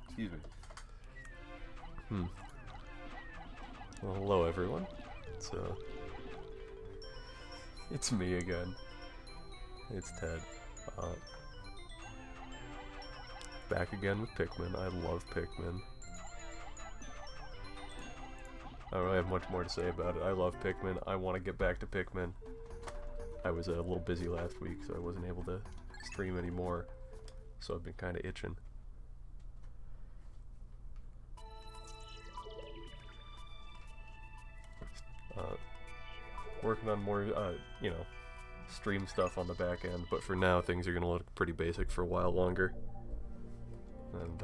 Excuse me. Well, hello everyone. It's me again. It's Ted. Back again with Pikmin. I love Pikmin. I don't really have much more to say about it. I love Pikmin. I want to get back to Pikmin. I was a little busy last week, so I wasn't able to stream anymore. So I've been kind of itching. Working on more, you know, stream stuff on the back end, but for now things are going to look pretty basic for a while longer. And,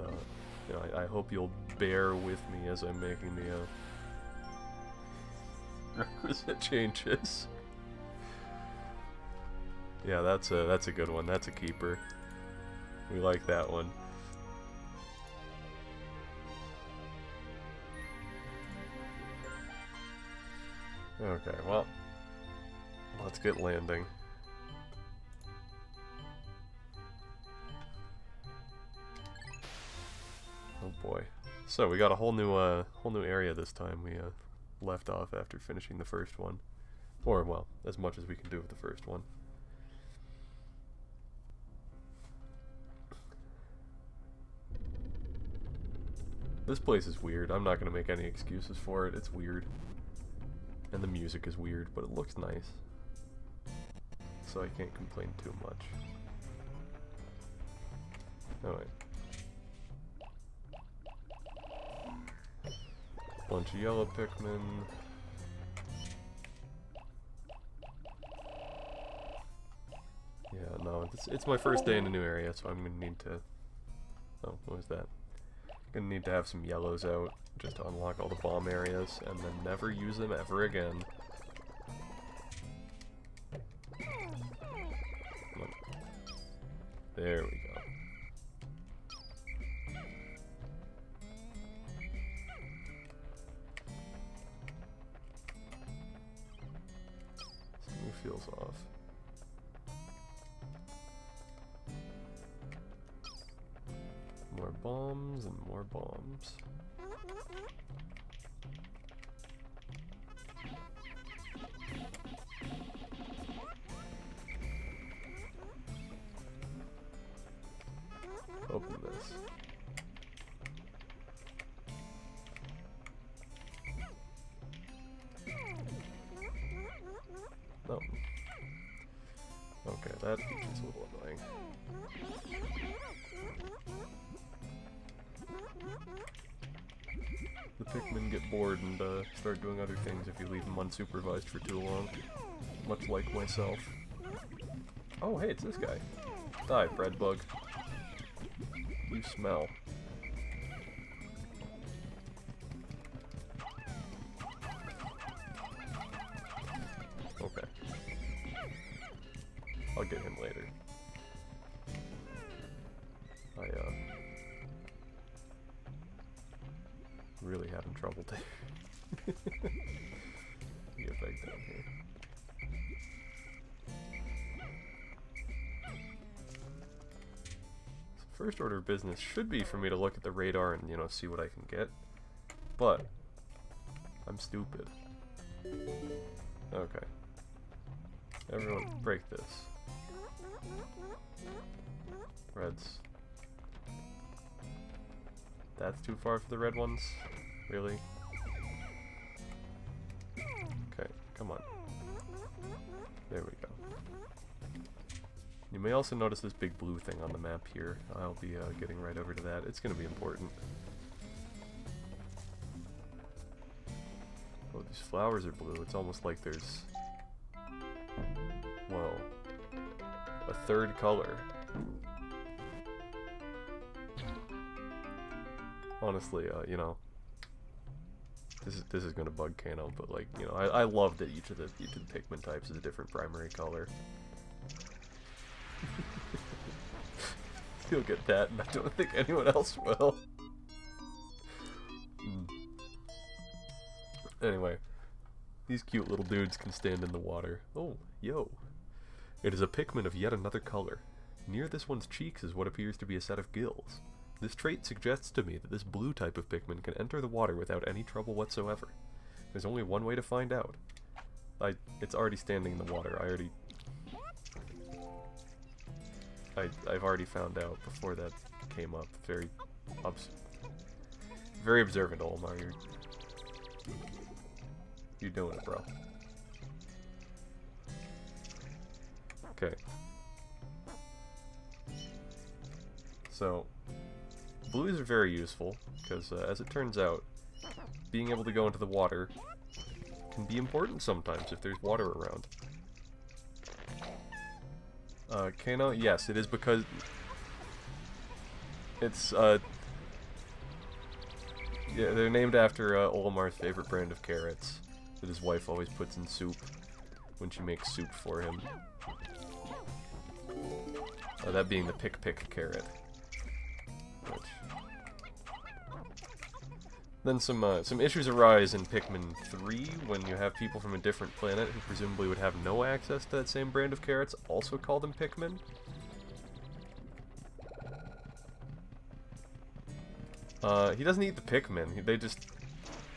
you know, I hope you'll bear with me as I'm making the, requisite changes. Yeah, that's a good one. That's a keeper. We like that one. Okay, well, let's get landing. Oh boy. So we got a whole new area this time. We left off after finishing the first one. Or, well, as much as we can do with the first one. This place is weird. I'm not going to make any excuses for it. It's weird. And the music is weird, but it looks nice. So I can't complain too much. Alright. Bunch of yellow Pikmin. Yeah, no, it's my first day in a new area, so I'm gonna need to... Oh, what was that? Gonna need to have some yellows out just to unlock all the bomb areas, and then never use them ever again. Come on. There we go. Something feels off. More bombs and more bombs. Open this. No. Okay, that feature's a little annoying. The Pikmin get bored and start doing other things if you leave them unsupervised for too long. Much like myself. Oh, hey, it's this guy. Die, bread bug. You smell. Okay. I'll get him later. Really having trouble there. Get back down here. So first order of business should be for me to look at the radar and, you know, see what I can get. But I'm stupid. Okay. Everyone break this. Reds. That's too far for the red ones? Really? Okay, come on. There we go. You may also notice this big blue thing on the map here. I'll be getting right over to that. It's going to be important. Oh, these flowers are blue. It's almost like there's... Whoa. A third color. Honestly, you know, this is gonna bug Kano, but like, you know, I love that each of the Pikmin types is a different primary color. You'll get that, and I don't think anyone else will. Anyway, these cute little dudes can stand in the water. Oh, yo. It is a Pikmin of yet another color. Near this one's cheeks is what appears to be a set of gills. This trait suggests to me that this blue type of Pikmin can enter the water without any trouble whatsoever. There's only one way to find out. It's already standing in the water. I've already found out before that came up. Very observant, Olimar. You're doing it, bro. Okay. So, blues are very useful, because as it turns out, being able to go into the water can be important sometimes if there's water around. Kano? Yes, it is because it's, yeah, they're named after Olimar's favorite brand of carrots that his wife always puts in soup when she makes soup for him. That being the Pick carrot. Which... Then some issues arise in Pikmin 3 when you have people from a different planet who presumably would have no access to that same brand of carrots, also call them Pikmin. He doesn't eat the Pikmin. They just...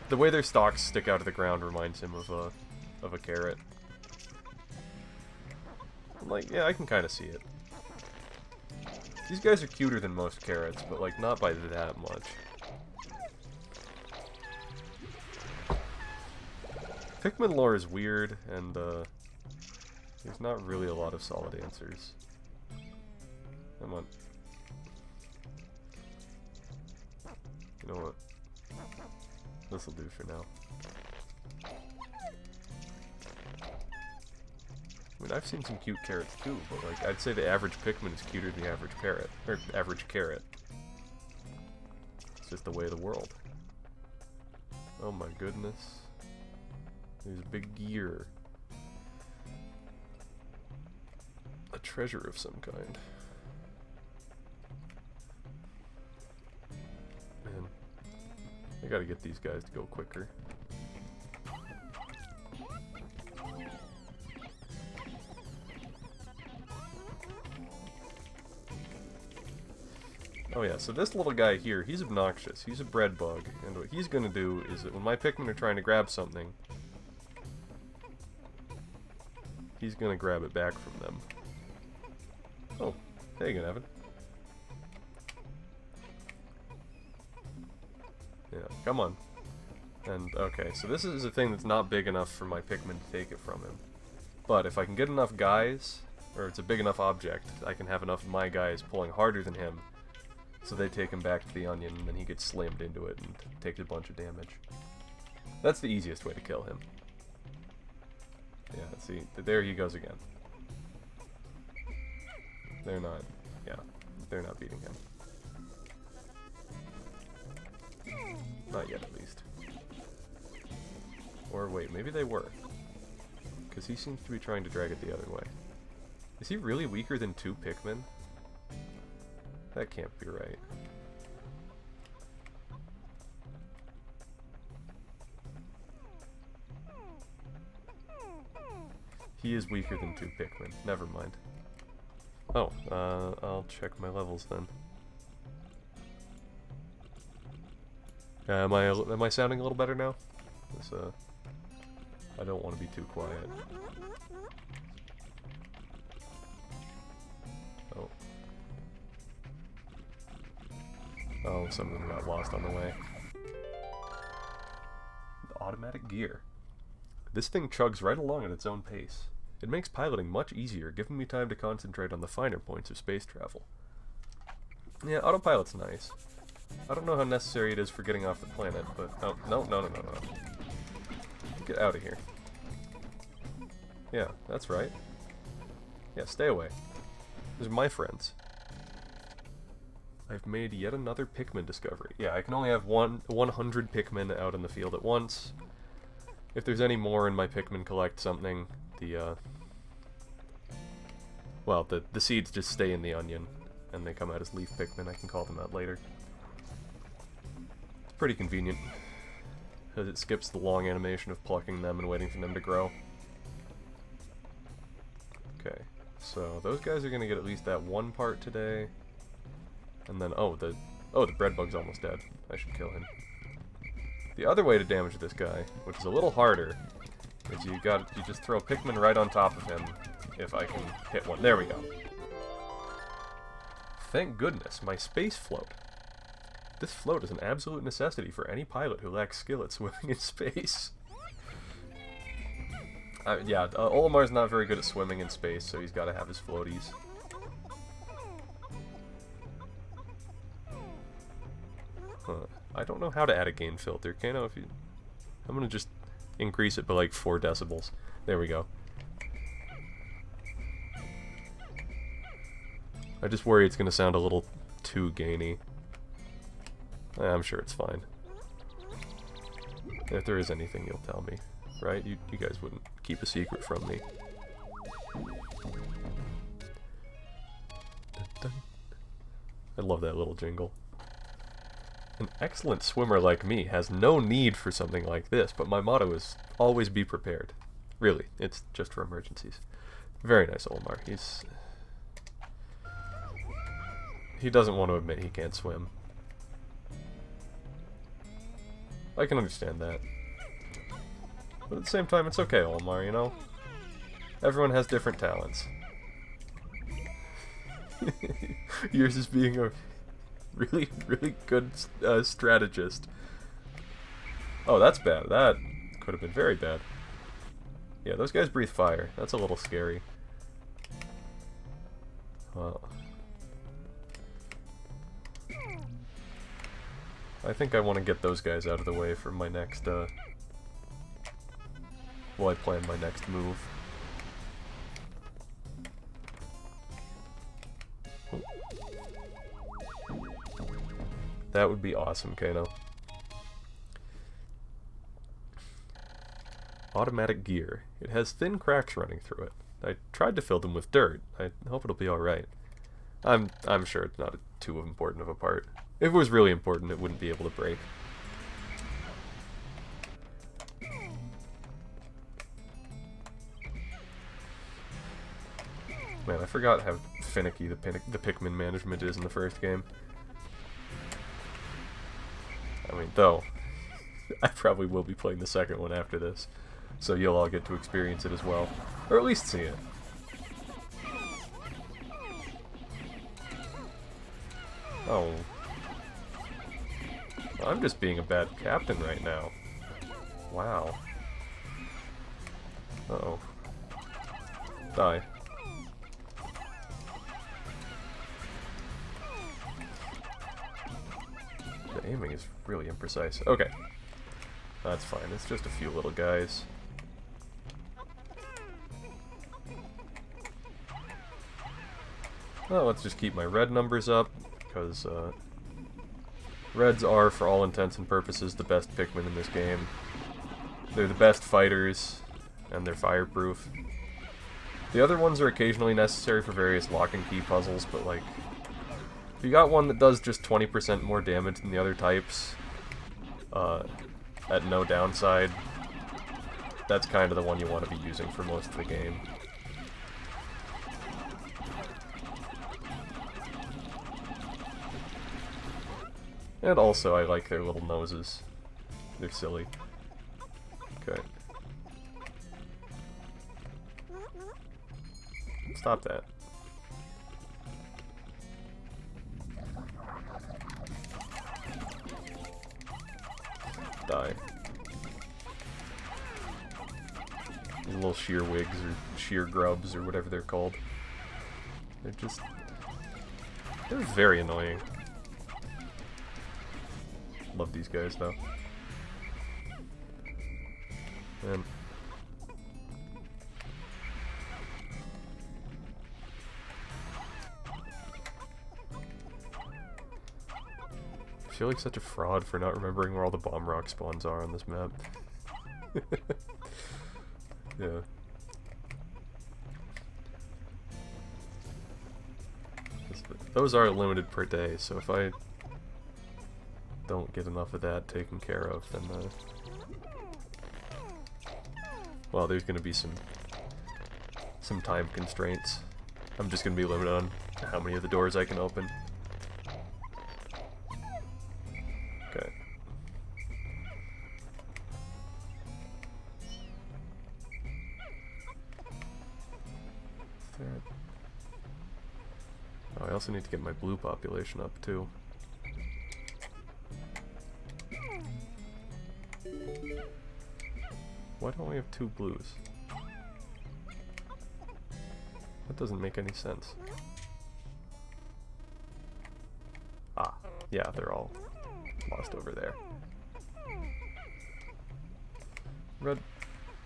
The way their stalks stick out of the ground reminds him of a carrot. I'm like, yeah, I can kind of see it. These guys are cuter than most carrots, but like not by that much. Pikmin lore is weird, and there's not really a lot of solid answers. Come on. You know what? This'll do for now. I mean, I've seen some cute carrots too, but like, I'd say the average Pikmin is cuter than the average parrot, or average carrot. It's just the way of the world. Oh my goodness. There's a big gear. A treasure of some kind. Man, I gotta get these guys to go quicker. Oh yeah, so this little guy here, he's obnoxious. He's a bread bug, and what he's gonna do is that when my Pikmin are trying to grab something, he's gonna grab it back from them. Oh, there you go, Evan. Yeah, come on. And, okay, so this is a thing that's not big enough for my Pikmin to take it from him. But if I can get enough guys, or it's a big enough object, I can have enough of my guys pulling harder than him, so they take him back to the onion, and then he gets slammed into it and takes a bunch of damage. That's the easiest way to kill him. Yeah, see, there he goes again. They're not, yeah, they're not beating him. Not yet, at least. Or wait, maybe they were. Because he seems to be trying to drag it the other way. Is he really weaker than 2 Pikmin? That can't be right. He is weaker than 2 Pikmin. Never mind. Oh, I'll check my levels then. Am I sounding a little better now? I don't want to be too quiet. Oh. Oh, some of them got lost on the way. The automatic gear. This thing chugs right along at its own pace. It makes piloting much easier, giving me time to concentrate on the finer points of space travel. Yeah, autopilot's nice. I don't know how necessary it is for getting off the planet, but... Oh, no. Get out of here. Yeah, that's right. Yeah, stay away. Those are my friends. I've made yet another Pikmin discovery. Yeah, I can only have 100 Pikmin out in the field at once. If there's any more and my Pikmin collect something, well, the seeds just stay in the onion, and they come out as leaf Pikmin. I can call them out later. It's pretty convenient, because it skips the long animation of plucking them and waiting for them to grow. Okay, So those guys are gonna get at least that one part today. And then, oh, the bread bug's almost dead. I should kill him. The other way to damage this guy, which is a little harder, is you just throw Pikmin right on top of him, if I can hit one. There we go. Thank goodness, my space float. This float is an absolute necessity for any pilot who lacks skill at swimming in space. Yeah, Olimar's not very good at swimming in space, so he's got to have his floaties. Huh. I don't know how to add a gain filter. Kano, if you... I'm gonna just increase it by like 4 decibels. There we go. I just worry it's gonna sound a little too gainy. I'm sure it's fine. If there is anything, you'll tell me. Right? You guys wouldn't keep a secret from me. Dun, dun. I love that little jingle. An excellent swimmer like me has no need for something like this, but my motto is always be prepared. Really, it's just for emergencies. Very nice, Olimar. He doesn't want to admit he can't swim. I can understand that. But at the same time, it's okay, Olimar, you know? Everyone has different talents. Yours is being a really, really good strategist. Oh, that's bad. That could have been very bad. Yeah, those guys breathe fire. That's a little scary. Well, I think I want to get those guys out of the way for my next, well, I plan my next move. That would be awesome, Kano. Automatic gear. It has thin cracks running through it. I tried to fill them with dirt. I hope it'll be alright. I'm sure it's not too important of a part. If it was really important, it wouldn't be able to break. Man, I forgot how finicky the Pikmin management is in the first game. I mean, though, I probably will be playing the second one after this, so you'll all get to experience it as well. Or at least see it. Oh. I'm just being a bad captain right now. Wow. Uh-oh. Die. The aiming is really imprecise. Okay. That's fine. It's just a few little guys. Well, let's just keep my red numbers up, because reds are, for all intents and purposes, the best Pikmin in this game. They're the best fighters, and they're fireproof. The other ones are occasionally necessary for various lock and key puzzles, but like, if you got one that does just 20% more damage than the other types, at no downside, that's kind of the one you want to be using for most of the game. And also, I like their little noses. They're silly. Okay. Stop that. Die. These little sheer wigs, or sheer grubs, or whatever they're called. They're very annoying. Love these guys, though. And I feel like such a fraud for not remembering where all the bomb rock spawns are on this map. Yeah. Those are limited per day, so if I don't get enough of that taken care of, then well, there's gonna be some time constraints. I'm just gonna be limited on how many of the doors I can open. Okay. Oh, I also need to get my blue population up too. Why don't we have 2 blues? That doesn't make any sense. Ah, yeah, they're all lost over there.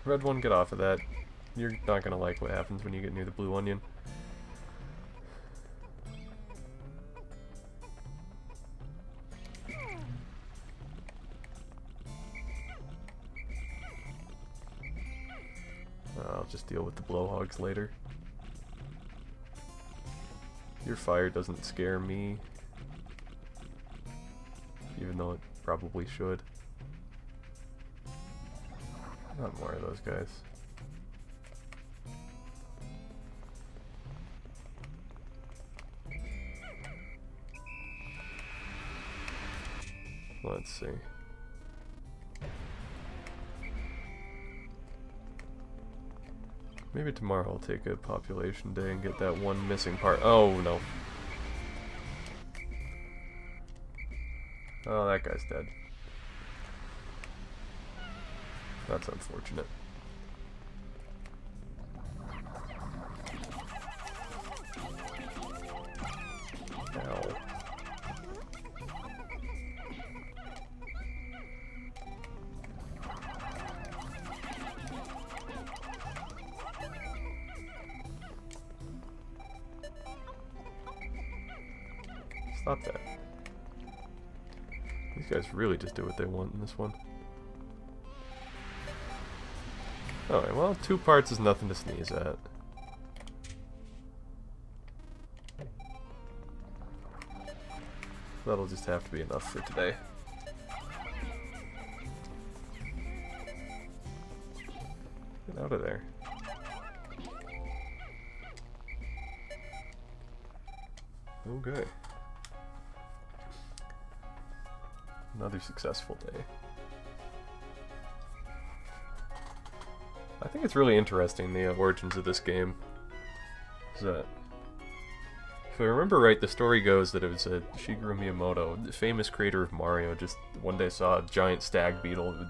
Red one, get off of that. You're not gonna like what happens when you get near the blue onion. I'll just deal with the blowhogs later. Your fire doesn't scare me, even though it probably should. Not more of those guys. Let's see. Maybe tomorrow I'll take a population day and get that one missing part. Oh, no. Oh, that guy's dead. That's unfortunate. Ow. Stop that. These guys really just do what they want in this one. Alright, well, 2 parts is nothing to sneeze at. That'll just have to be enough for today. Get out of there. Okay. Another successful day. I think it's really interesting, the origins of this game. Is that, if I remember right, the story goes that it was Shigeru Miyamoto, the famous creator of Mario, just one day saw a giant stag beetle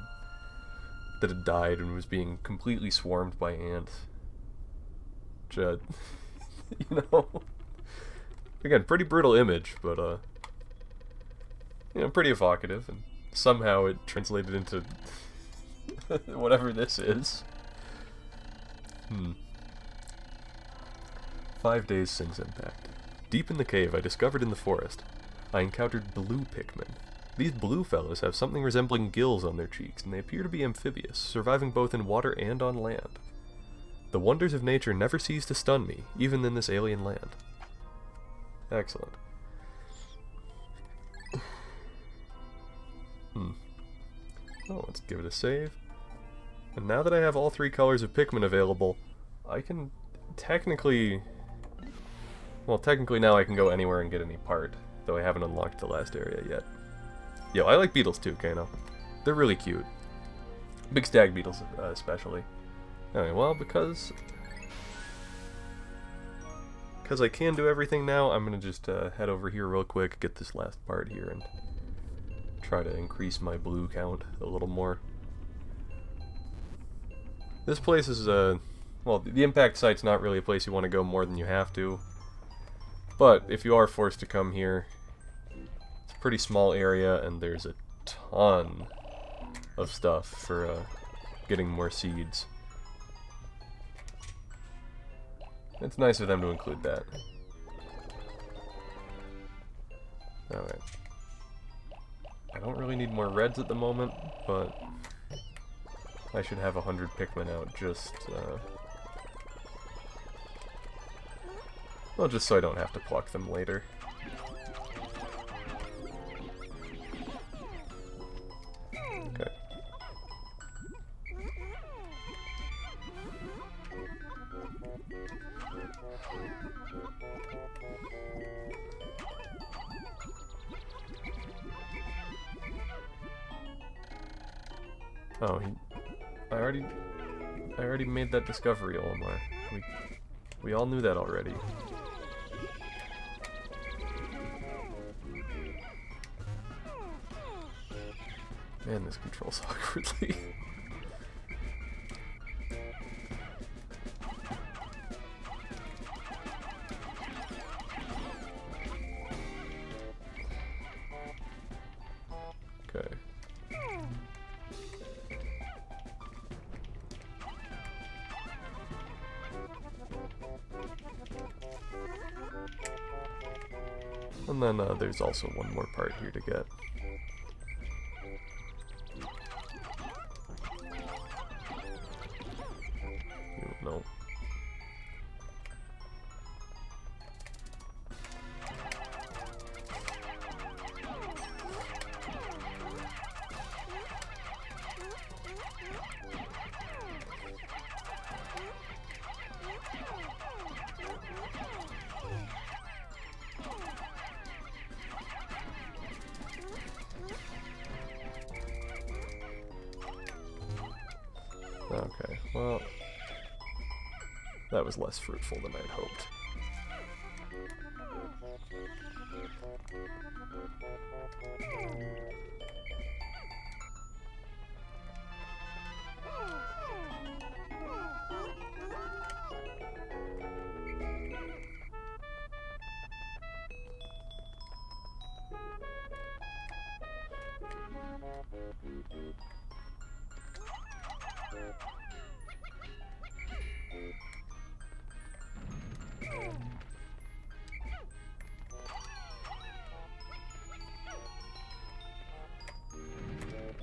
that had died and was being completely swarmed by ants. Which, you know, again, pretty brutal image, but, you know, pretty evocative, and somehow it translated into whatever this is. 5 days since impact. Deep in the cave I discovered in the forest, I encountered blue Pikmin. These blue fellows have something resembling gills on their cheeks, and they appear to be amphibious, surviving both in water and on land. The wonders of nature never cease to stun me, even in this alien land. Excellent. Oh, let's give it a save. And now that I have all 3 colors of Pikmin available, I can technically... Well, technically now I can go anywhere and get any part, though I haven't unlocked the last area yet. Yo, I like beetles too, Kano. They're really cute. Big stag beetles, especially. Anyway, well, because I can do everything now, I'm gonna just head over here real quick, get this last part here, and try to increase my blue count a little more. This place is, well, the impact site's not really a place you want to go more than you have to. But if you are forced to come here, it's a pretty small area, and there's a ton of stuff for getting more seeds. It's nice of them to include that. Alright. I don't really need more reds at the moment, but I should have 100 Pikmin out just, well, just so I don't have to pluck them later. Okay. Oh, I already made that discovery, Olimar. We all knew that already. Man, this controls awkwardly. Okay. And then there's also one more part here to get. No. Okay, well, that was less fruitful than I'd hoped.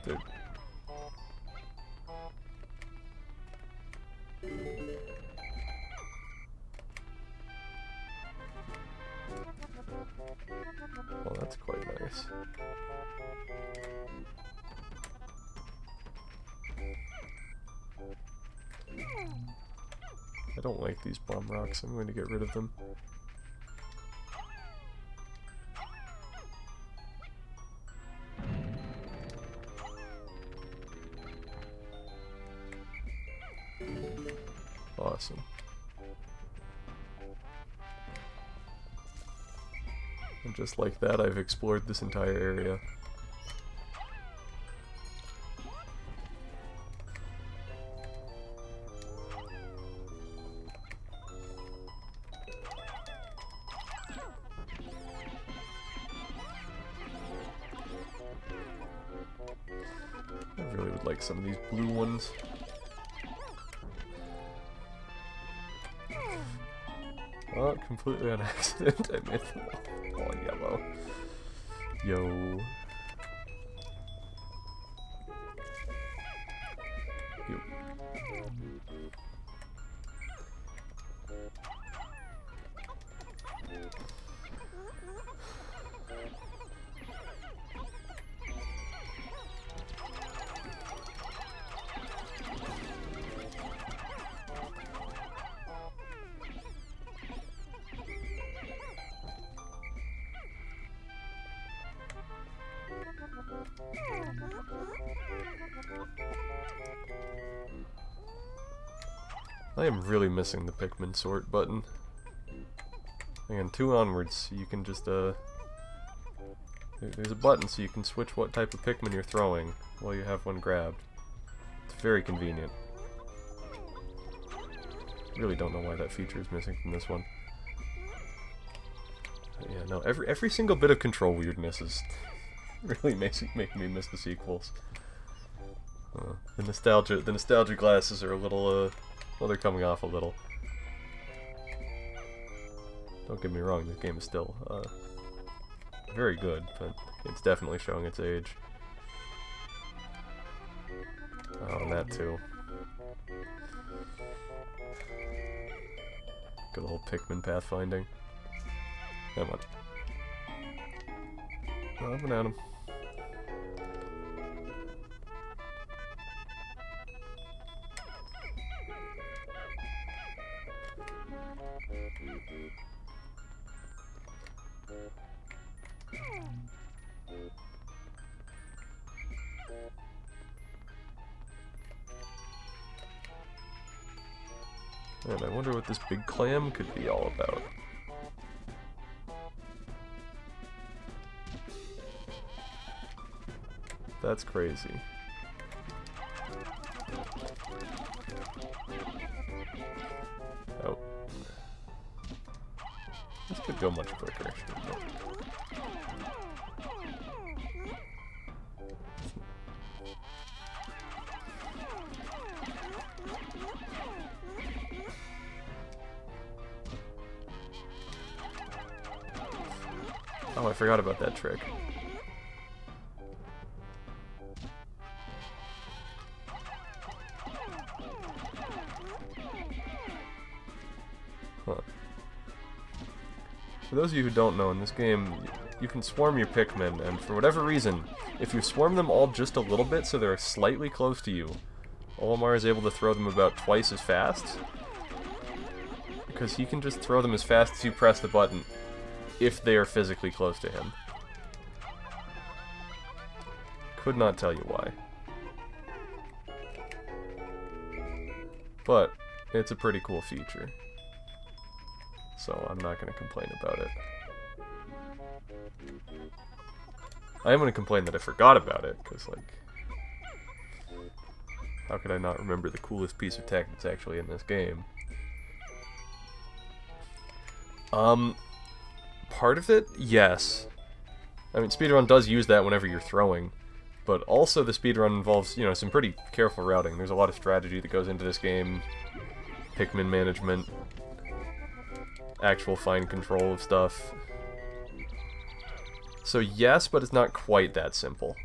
Dude. Well, that's quite nice. I don't like these bomb rocks. I'm going to get rid of them. Awesome. And just like that, I've explored this entire area. I really would like some of these blue ones. Oh, completely on accident, I made them all yellow. Yo. Yo. I am really missing the Pikmin sort button. Again, 2 onwards, you can just, there's a button so you can switch what type of Pikmin you're throwing while you have one grabbed. It's very convenient. Really don't know why that feature is missing from this one. But yeah, no, every single bit of control weirdness is really making me miss the sequels. The nostalgia glasses are a little, well, they're coming off a little. Don't get me wrong, this game is still, very good, but it's definitely showing its age. Oh, and that too. Good old Pikmin pathfinding. Come on. Oh, I'm at him. And I wonder what this big clam could be all about. That's crazy. Oh. This could go much quicker. Oh, I forgot about that trick. Huh. For those of you who don't know, in this game, you can swarm your Pikmin, and for whatever reason, if you swarm them all just a little bit so they're slightly close to you, Olimar is able to throw them about twice as fast, because he can just throw them as fast as you press the button, if they are physically close to him. Could not tell you why. But, it's a pretty cool feature. So I'm not going to complain about it. I am going to complain that I forgot about it, because, like, how could I not remember the coolest piece of tech that's actually in this game? Part of it? Yes. I mean, speedrun does use that whenever you're throwing, but also the speedrun involves, you know, some pretty careful routing. There's a lot of strategy that goes into this game, Pikmin management, actual fine control of stuff. So yes, but it's not quite that simple.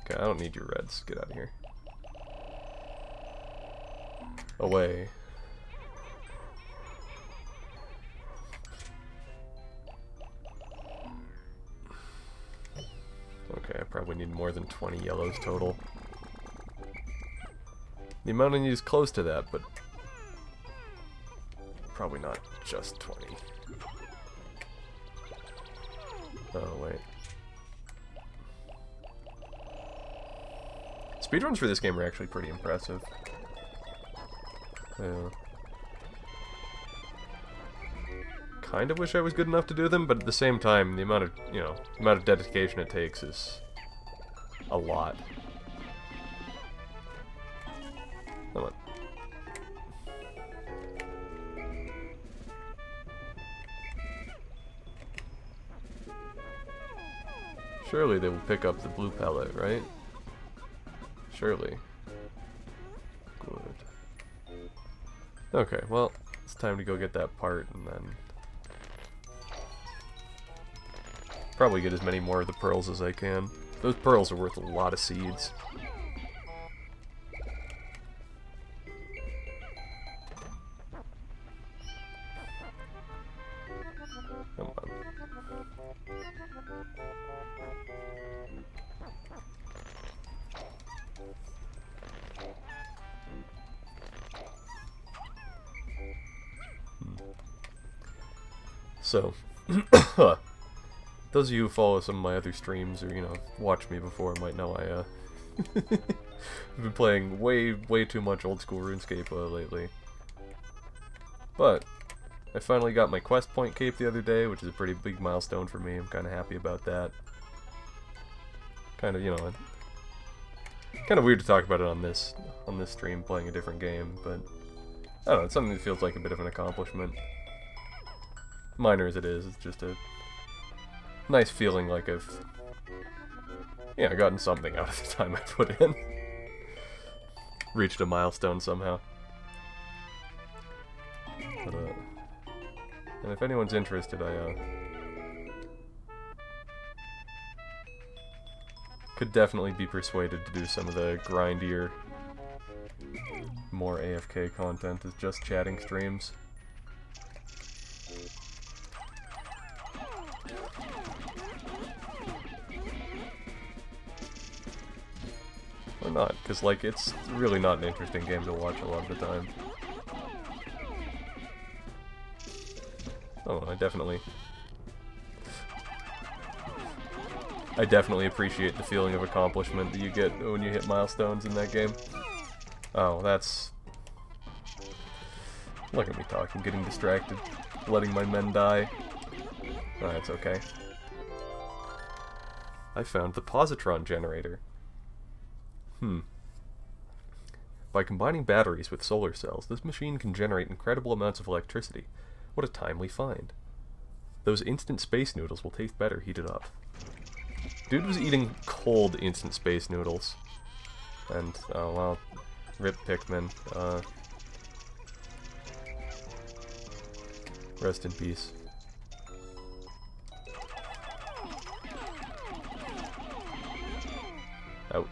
Okay, I don't need your reds. Get out of here. Away. Okay, I probably need more than 20 yellows total. The amount I need is close to that, but probably not just 20. Oh, wait. Speedruns for this game are actually pretty impressive. Yeah. Kind of wish I was good enough to do them, but at the same time, the amount of, you know, the amount of dedication it takes is a lot. Come on. Surely they will pick up the blue pellet, right? Surely. Good. Okay, well, it's time to go get that part, and then probably get as many more of the pearls as I can. Those pearls are worth a lot of seeds. Come on. So, those of you who follow some of my other streams or, you know, watched me before might know I've been playing way too much old school RuneScape lately. But I finally got my quest point cape the other day, which is a pretty big milestone for me. I'm kind of happy about that. Kind of, you know, kind of weird to talk about it on this stream, playing a different game, but I don't know, it's something that feels like a bit of an accomplishment. Minor as it is, it's just a nice feeling like I've, yeah, gotten something out of the time I put in. Reached a milestone somehow. But, and if anyone's interested, I could definitely be persuaded to do some of the grindier, more AFK content as just chatting streams. Or not, because, like, it's really not an interesting game to watch a lot of the time. Oh, I definitely I definitely appreciate the feeling of accomplishment that you get when you hit milestones in that game. Oh, that's... Look at me talking, getting distracted, letting my men die. Oh, that's okay. I found the positron generator. By combining batteries with solar cells, this machine can generate incredible amounts of electricity. What a timely find. Those instant space noodles will taste better heated up. Dude was eating cold instant space noodles. And, oh well, rip Pikmin. Rest in peace. Out.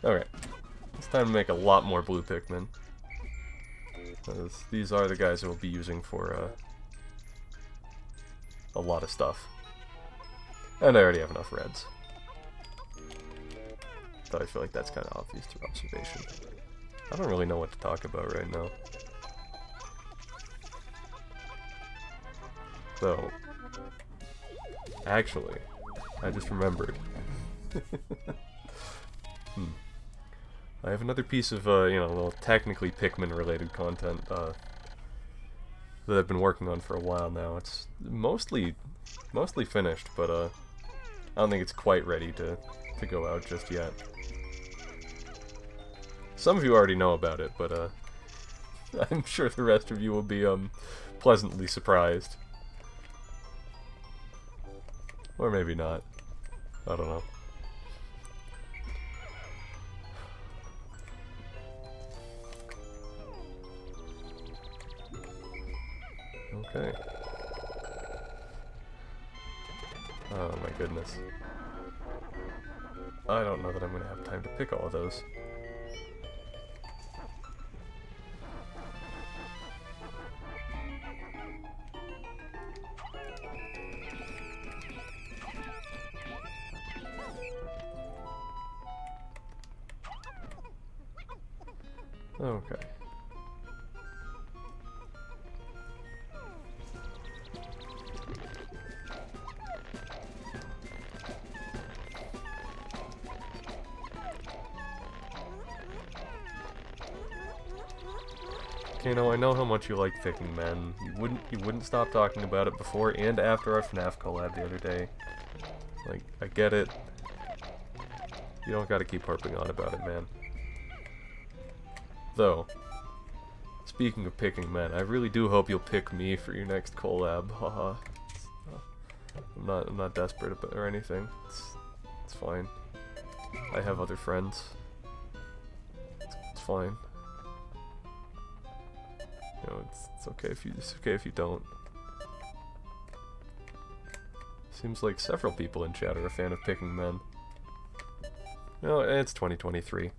Okay, it's time to make a lot more blue Pikmin. These are the guys we'll be using for a lot of stuff. And I already have enough reds. Though I feel like that's kind of obvious through observation. I don't really know what to talk about right now. So, actually, I just remembered. I have another piece of, you know, well, technically Pikmin-related content that I've been working on for a while now. It's mostly finished, but I don't think it's quite ready to go out just yet. Some of you already know about it, but I'm sure the rest of you will be pleasantly surprised. Or maybe not. I don't know. Okay. Oh my goodness. I don't know that I'm going to have time to pick all of those. Okay. Kano, I know how much you like Pikmin. You wouldn't stop talking about it before and after our FNAF collab the other day. Like, I get it. You don't gotta keep harping on about it, man. Though, speaking of picking men, I really do hope you'll pick me for your next collab. Haha. I'm not desperate about or anything. It's fine. I have other friends. It's fine. You know, it's okay if you don't. Seems like several people in chat are a fan of picking men. You know, it's 2023.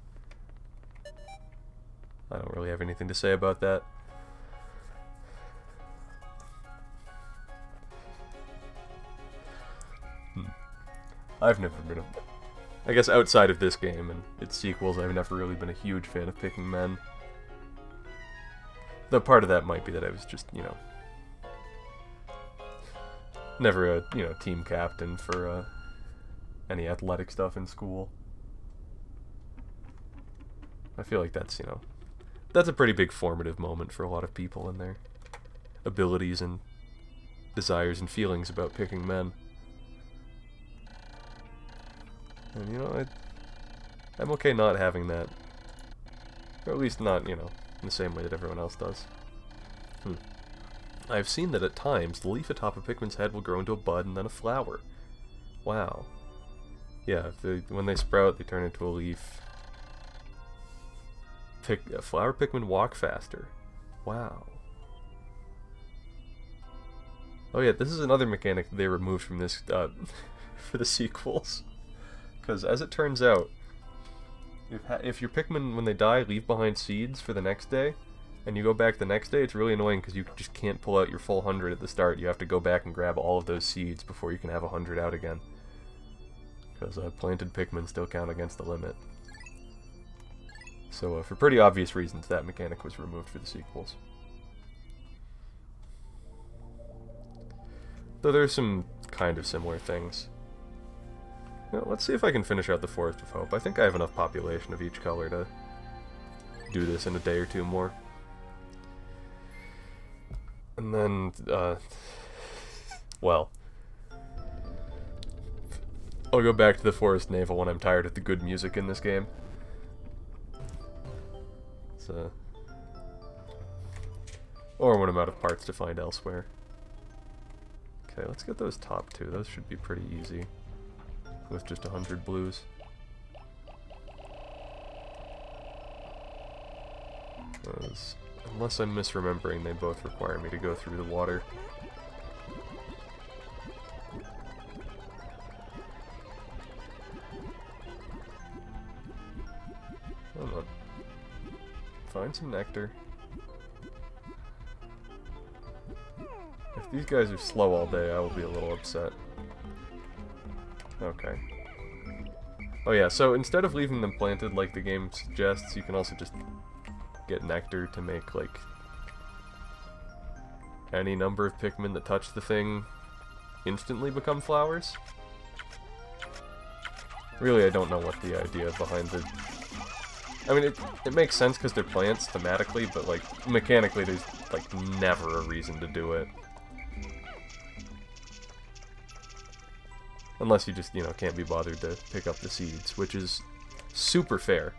I don't really have anything to say about that. I've never been a... I guess outside of this game and its sequels, I've never really been a huge fan of picking men. Though part of that might be that I was just, you know, never a, you know, team captain for any athletic stuff in school. I feel like that's, you know, that's a pretty big formative moment for a lot of people in their abilities and desires and feelings about picking men. And, you know, I'm okay not having that. Or at least not, you know, in the same way that everyone else does. I've seen that at times, the leaf atop a Pikmin's head will grow into a bud and then a flower. Wow. Yeah, when they sprout, they turn into a leaf. Flower Pikmin walk faster. Wow. Oh yeah, this is another mechanic they removed from this, for the sequels. Because as it turns out, if your Pikmin, when they die, leave behind seeds for the next day, and you go back the next day, it's really annoying because you just can't pull out your full 100 at the start. You have to go back and grab all of those seeds before you can have 100 out again. Because planted Pikmin still count against the limit. So for pretty obvious reasons, that mechanic was removed for the sequels. Though there's some kind of similar things. Now, let's see if I can finish out the Forest of Hope. I think I have enough population of each color to do this in a day or two more. And then, well, I'll go back to the Forest Naval when I'm tired of the good music in this game. So, or when I'm out of parts to find elsewhere. Okay, let's get those top two. Those should be pretty easy with just 100 blues. Unless I'm misremembering, they both require me to go through the water. Come on. Find some nectar. If these guys are slow all day, I will be a little upset. Okay. Oh yeah, so instead of leaving them planted like the game suggests, you can also just get nectar to make, like, any number of Pikmin that touch the thing instantly become flowers. Really, I don't know what the idea behind the... I mean, it makes sense because they're plants thematically, but, like, mechanically there's, like, never a reason to do it. Unless you just, you know, can't be bothered to pick up the seeds, which is super fair.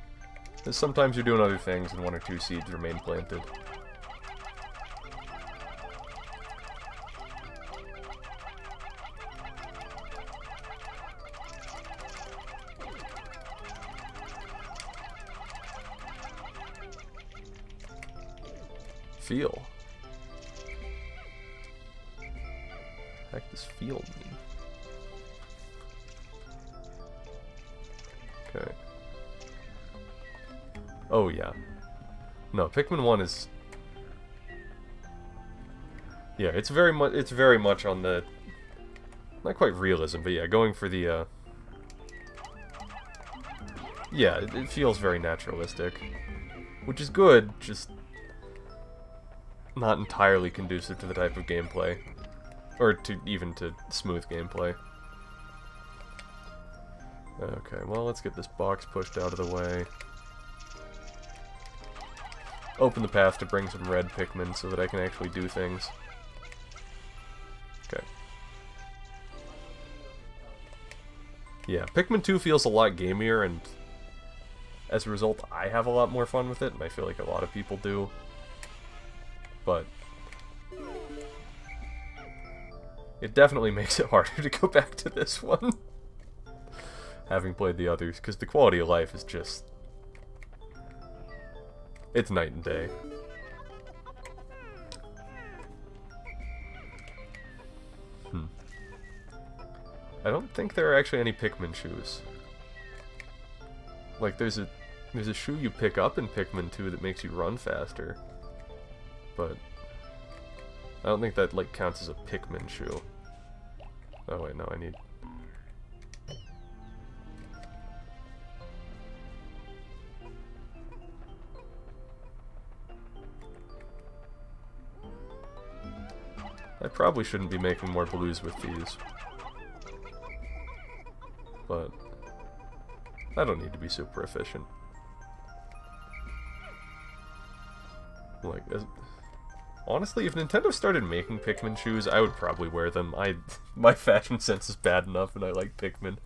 Because sometimes you're doing other things and one or two seeds remain planted. Feel. Heck does feel mean? Okay. Oh yeah. No, Pikmin 1 is... Yeah, it's very much on the... Not quite realism, but yeah, going for the, Yeah, it feels very naturalistic. Which is good, just... not entirely conducive to the type of gameplay. Or even to smooth gameplay. Okay, well, let's get this box pushed out of the way. Open the path to bring some red Pikmin so that I can actually do things. Okay. Yeah, Pikmin 2 feels a lot gamier, and as a result, I have a lot more fun with it, and I feel like a lot of people do. But it definitely makes it harder to go back to this one. Having played the others, because the quality of life is just... It's night and day. I don't think there are actually any Pikmin shoes. Like, there's a shoe you pick up in Pikmin 2 that makes you run faster. But I don't think that, like, counts as a Pikmin shoe. Oh wait, no, I need... I probably shouldn't be making more blues with these. But I don't need to be super efficient. Like, honestly, if Nintendo started making Pikmin shoes, I would probably wear them. My fashion sense is bad enough, and I like Pikmin.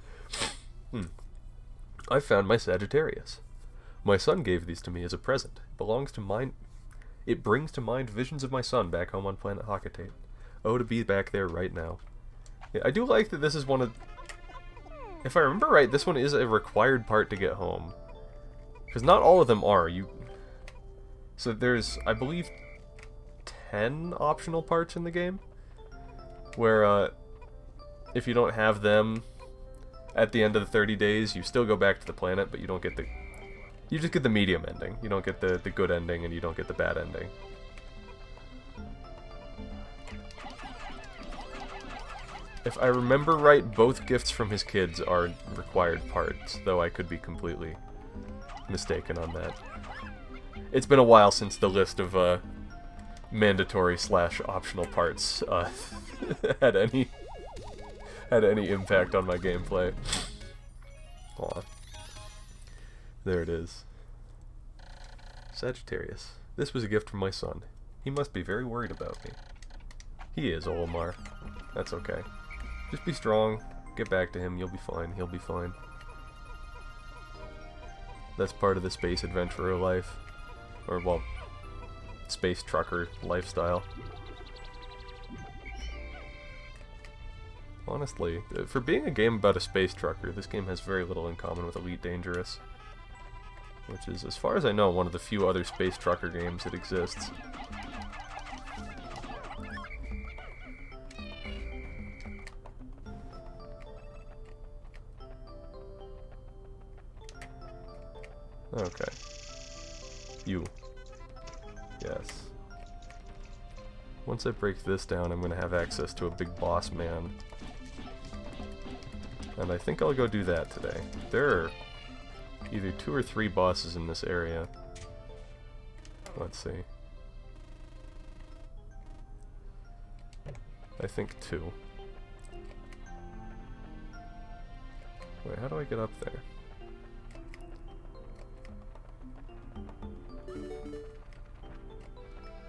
I found my Sagittarius. My son gave these to me as a present. It brings to mind visions of my son back home on planet Hakatate. Oh, to be back there right now. Yeah, I do like that this is one of... If I remember right, this one is a required part to get home. Because not all of them are. So there's, I believe, 10 optional parts in the game. Where, if you don't have them at the end of the 30 days, you still go back to the planet, but you don't get the... You just get the medium ending. You don't get the good ending, and you don't get the bad ending. If I remember right, both gifts from his kids are required parts, though I could be completely mistaken on that. It's been a while since the list of mandatory / optional parts had any impact on my gameplay. Aw. There it is. Sagittarius. This was a gift from my son. He must be very worried about me. He is, Olimar. That's okay. Just be strong. Get back to him. You'll be fine. He'll be fine. That's part of the space adventurer life. Or, well, space trucker lifestyle. Honestly, for being a game about a space trucker, this game has very little in common with Elite Dangerous. Which is, as far as I know, one of the few other space trucker games that exists. Okay. You. Yes. Once I break this down, I'm going to have access to a big boss man. And I think I'll go do that today. There are either 2 or 3 bosses in this area. Let's see. I think 2. Wait, how do I get up there?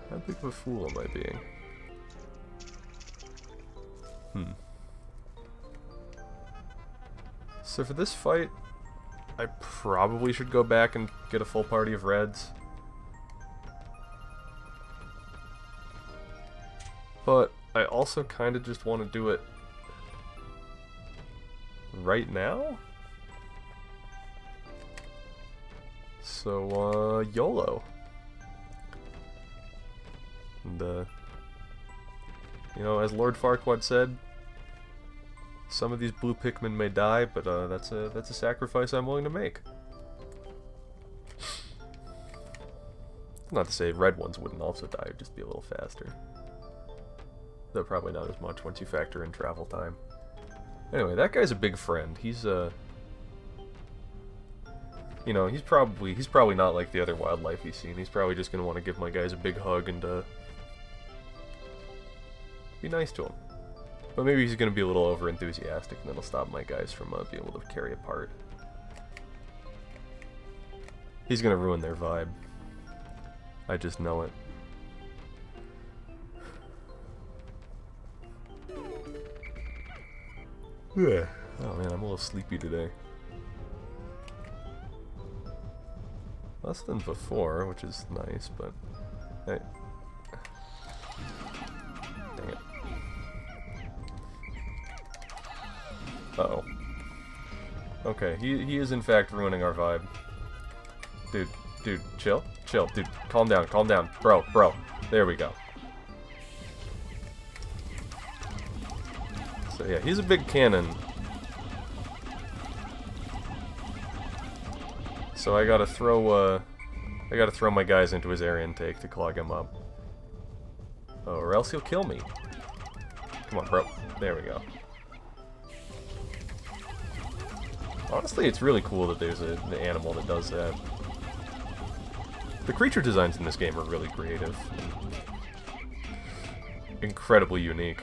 How big of a fool am I being? So for this fight, I probably should go back and get a full party of reds. But I also kind of just want to do it right now? So, YOLO. And, you know, as Lord Farquaad said, some of these blue Pikmin may die, but that's a sacrifice I'm willing to make. Not to say red ones wouldn't also die, it'd just be a little faster. Though probably not as much once you factor in travel time. Anyway, that guy's a big friend. He's you know, he's probably not like the other wildlife he's seen. He's probably just gonna want to give my guys a big hug and be nice to him. But maybe he's going to be a little over-enthusiastic, and that'll stop my guys from being able to carry a part. He's going to ruin their vibe. I just know it. Yeah. Oh man, I'm a little sleepy today. Less than before, which is nice, but... Hey. Dang it. Uh-oh. Okay, he is in fact ruining our vibe. Dude, chill, dude, calm down, bro, there we go. So yeah, he's a big cannon. So I gotta throw my guys into his air intake to clog him up. Oh, or else he'll kill me. Come on, bro. There we go. Honestly, it's really cool that there's an animal that does that. The creature designs in this game are really creative. Incredibly unique.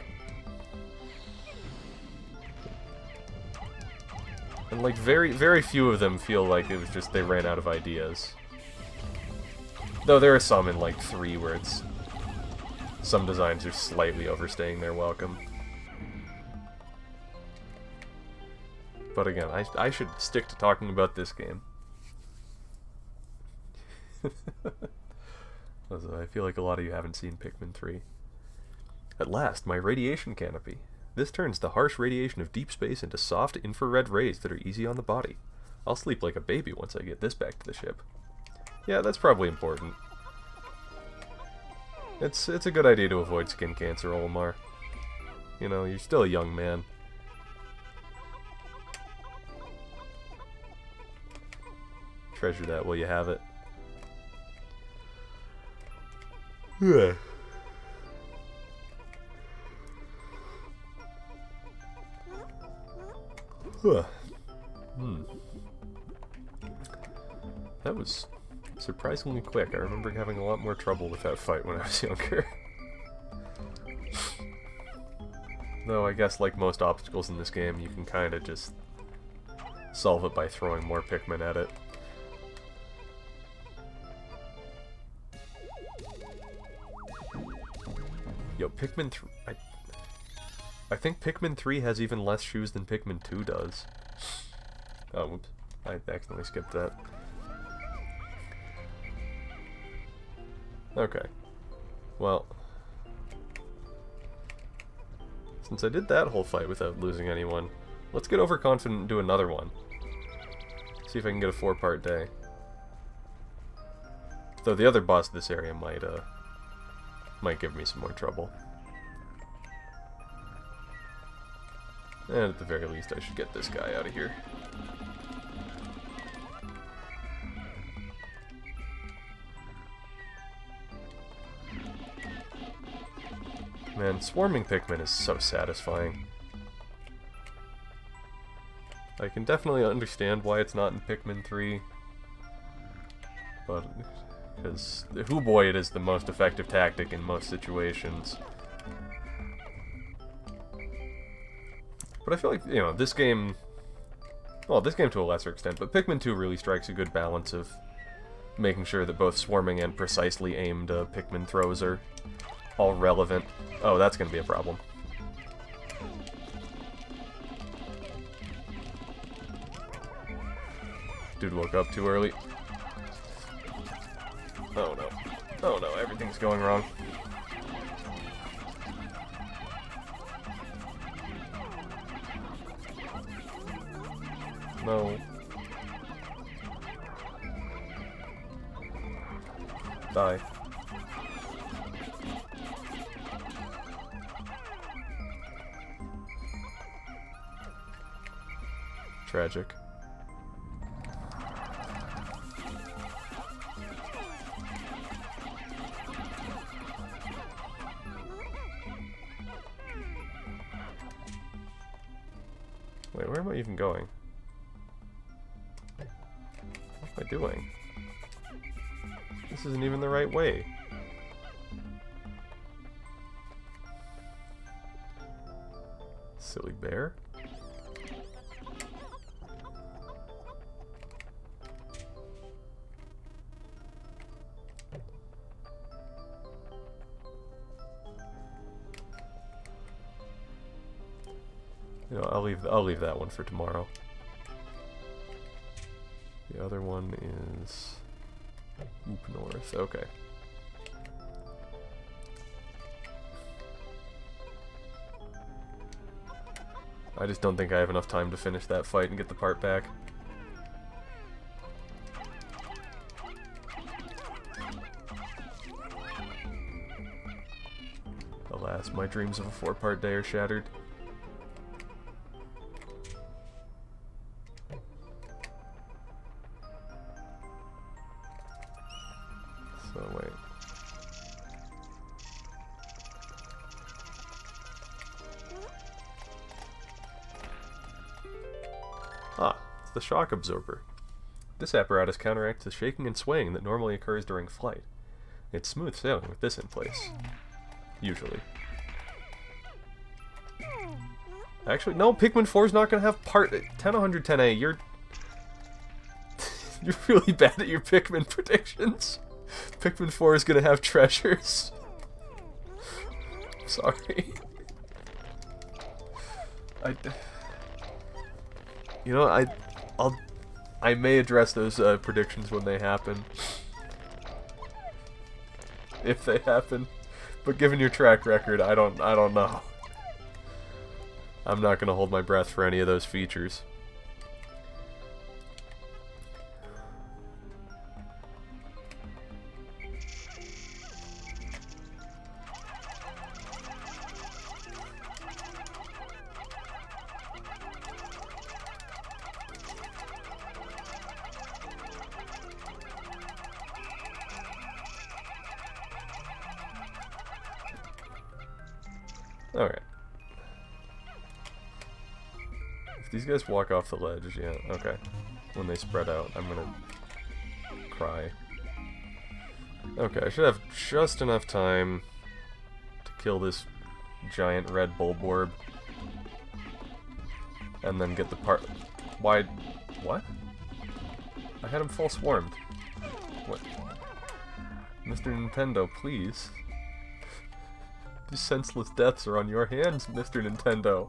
And like very few of them feel like it was just they ran out of ideas. Though there are some in like 3 where it's... some designs are slightly overstaying their welcome. But again, I should stick to talking about this game. I feel like a lot of you haven't seen Pikmin 3. At last, my radiation canopy. This turns the harsh radiation of deep space into soft infrared rays that are easy on the body. I'll sleep like a baby once I get this back to the ship. Yeah, that's probably important. It's a good idea to avoid skin cancer, Olimar. You know, you're still a young man. Treasure that while you have it. Yeah. That was surprisingly quick. I remember having a lot more trouble with that fight when I was younger. Though I guess like most obstacles in this game, you can kind of just solve it by throwing more Pikmin at it. Yo, Pikmin 3... I think Pikmin 3 has even less shoes than Pikmin 2 does. Oh, whoops. I accidentally skipped that. Okay. Well... Since I did that whole fight without losing anyone, let's get overconfident and do another one. See if I can get a 4-part day. Though the other boss of this area might give me some more trouble. And at the very least, I should get this guy out of here. Man, swarming Pikmin is so satisfying. I can definitely understand why it's not in Pikmin 3. But, because, hoo boy, it is the most effective tactic in most situations. But I feel like, you know, this game... Well, this game to a lesser extent, but Pikmin 2 really strikes a good balance of making sure that both swarming and precisely aimed Pikmin throws are all relevant. Oh, that's gonna be a problem. Dude woke up too early. Oh no. Oh no, everything's going wrong. No. Die. Tragic. Wait, where am I even going? What am I doing? This isn't even the right way. Silly bear. You know, I'll leave that one for tomorrow. The other one is Oop North. Okay. I just don't think I have enough time to finish that fight and get the part back. Alas, my dreams of a 4-part day are shattered. So, wait. Ah, it's the shock absorber. This apparatus counteracts the shaking and swaying that normally occurs during flight. It's smooth sailing with this in place. Usually. Actually, no, Pikmin 4 is not going to have part 10/110A. You're really bad at your Pikmin predictions. Pikmin 4 is going to have treasures. Sorry. You know, I may address those predictions when they happen. If they happen. But given your track record, I don't know. I'm not going to hold my breath for any of those features. Alright. If these guys walk off the ledge, yeah, okay. When they spread out, I'm gonna cry. Okay, I should have just enough time to kill this giant red bulborb. And then get the part... Why... What? I had him full swarmed. What? Mr. Nintendo, please. These senseless deaths are on your hands, Mr. Nintendo.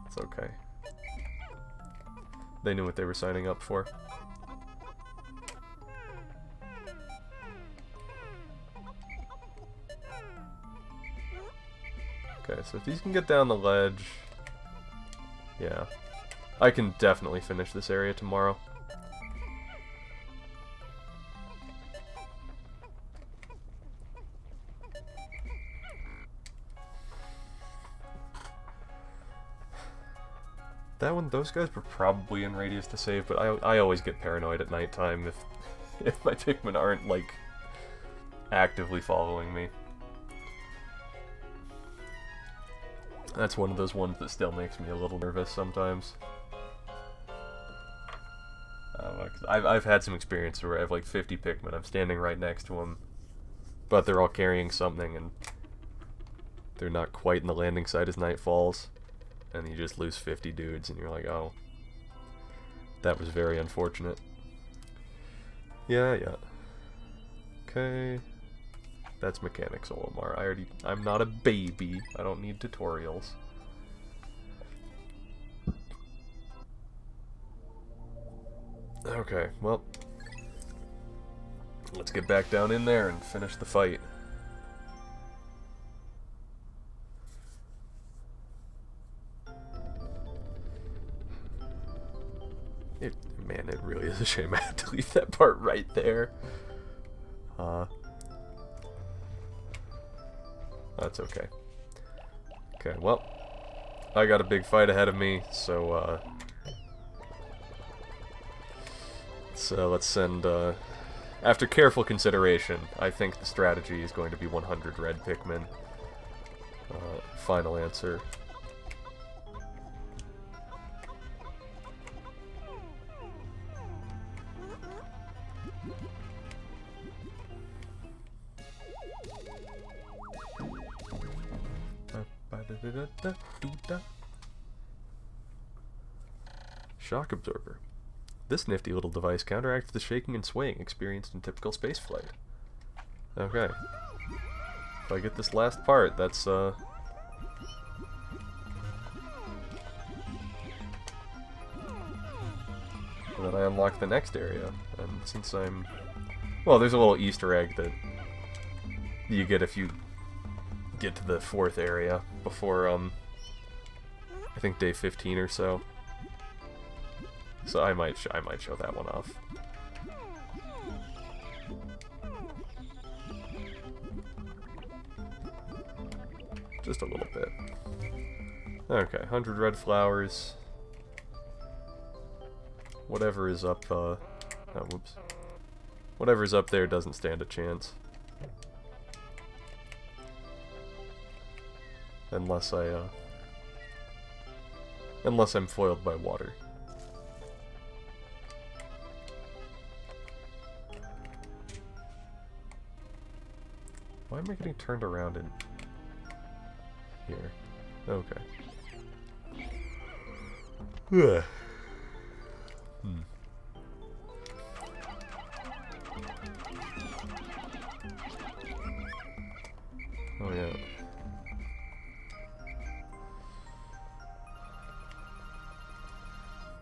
It's okay. They knew what they were signing up for. Okay, so if these can get down the ledge... Yeah. I can definitely finish this area tomorrow. That one, those guys were probably in radius to save, but I always get paranoid at nighttime if my Pikmin aren't, like, actively following me. That's one of those ones that still makes me a little nervous sometimes. I've had some experience where I have like 50 Pikmin, I'm standing right next to them, but they're all carrying something and they're not quite in the landing site as night falls, and you just lose 50 dudes and you're like, oh, that was very unfortunate. Yeah. Okay. That's mechanics, Olimar. I'm not a baby. I don't need tutorials. Okay, well, let's get back down in there and finish the fight. Man, it really is a shame I had to leave that part right there. That's okay. Okay, well, I got a big fight ahead of me, so, let's send, after careful consideration, I think the strategy is going to be 100 red Pikmin. Final answer. Shock absorber. This nifty little device counteracts the shaking and swaying experienced in typical spaceflight. Okay. If I get this last part, that's then I unlock the next area. And since I'm... Well, there's a little Easter egg that you get if you get to the 4th area before, I think day 15 or so. So I might show that one off. Just a little bit. Okay, 100 red flowers. Whatever is up, oh, whoops. Whatever's up there doesn't stand a chance. Unless I'm foiled by water. Why am I getting turned around in here? Okay. Ugh. Oh yeah.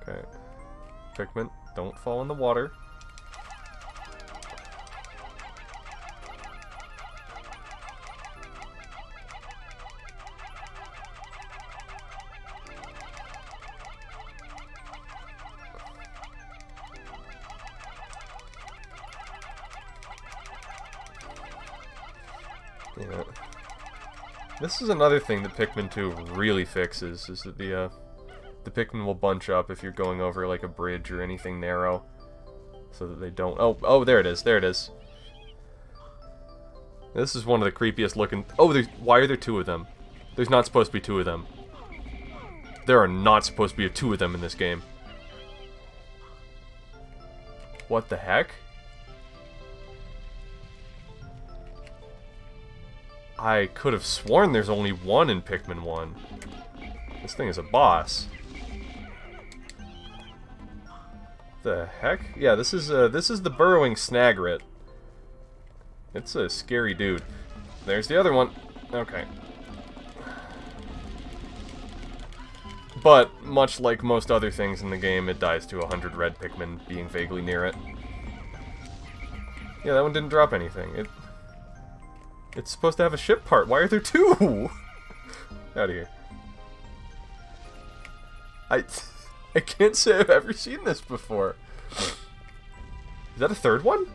Okay. Pikmin, don't fall in the water. Yeah. This is another thing that Pikmin 2 really fixes, is that the Pikmin will bunch up if you're going over like a bridge or anything narrow, so that they don't... Oh, there it is, there it is. This is one of the creepiest looking... Oh, why are there two of them? There's not supposed to be two of them. There are not supposed to be two of them in this game. What the heck? I could have sworn there's only one in Pikmin 1. This thing is a boss. The heck? Yeah, this is the burrowing Snagret. It's a scary dude. There's the other one. Okay. But, much like most other things in the game, it dies to 100 red Pikmin being vaguely near it. Yeah, that one didn't drop anything. It's supposed to have a ship part. Why are there two? Out of here. I can't say I've ever seen this before. Is that a third one?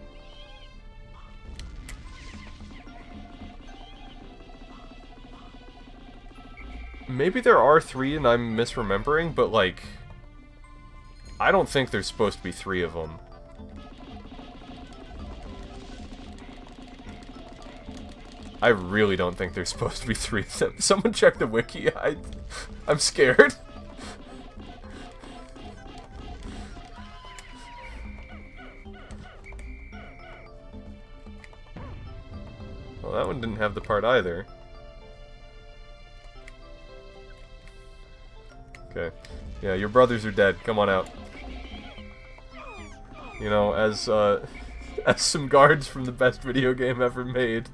Maybe there are three and I'm misremembering, but like... I don't think there's supposed to be three of them. I really don't think there's supposed to be three of them. Someone check the wiki. I'm scared. Well, that one didn't have the part either. Okay. Yeah, your brothers are dead. Come on out. You know, as some guards from the best video game ever made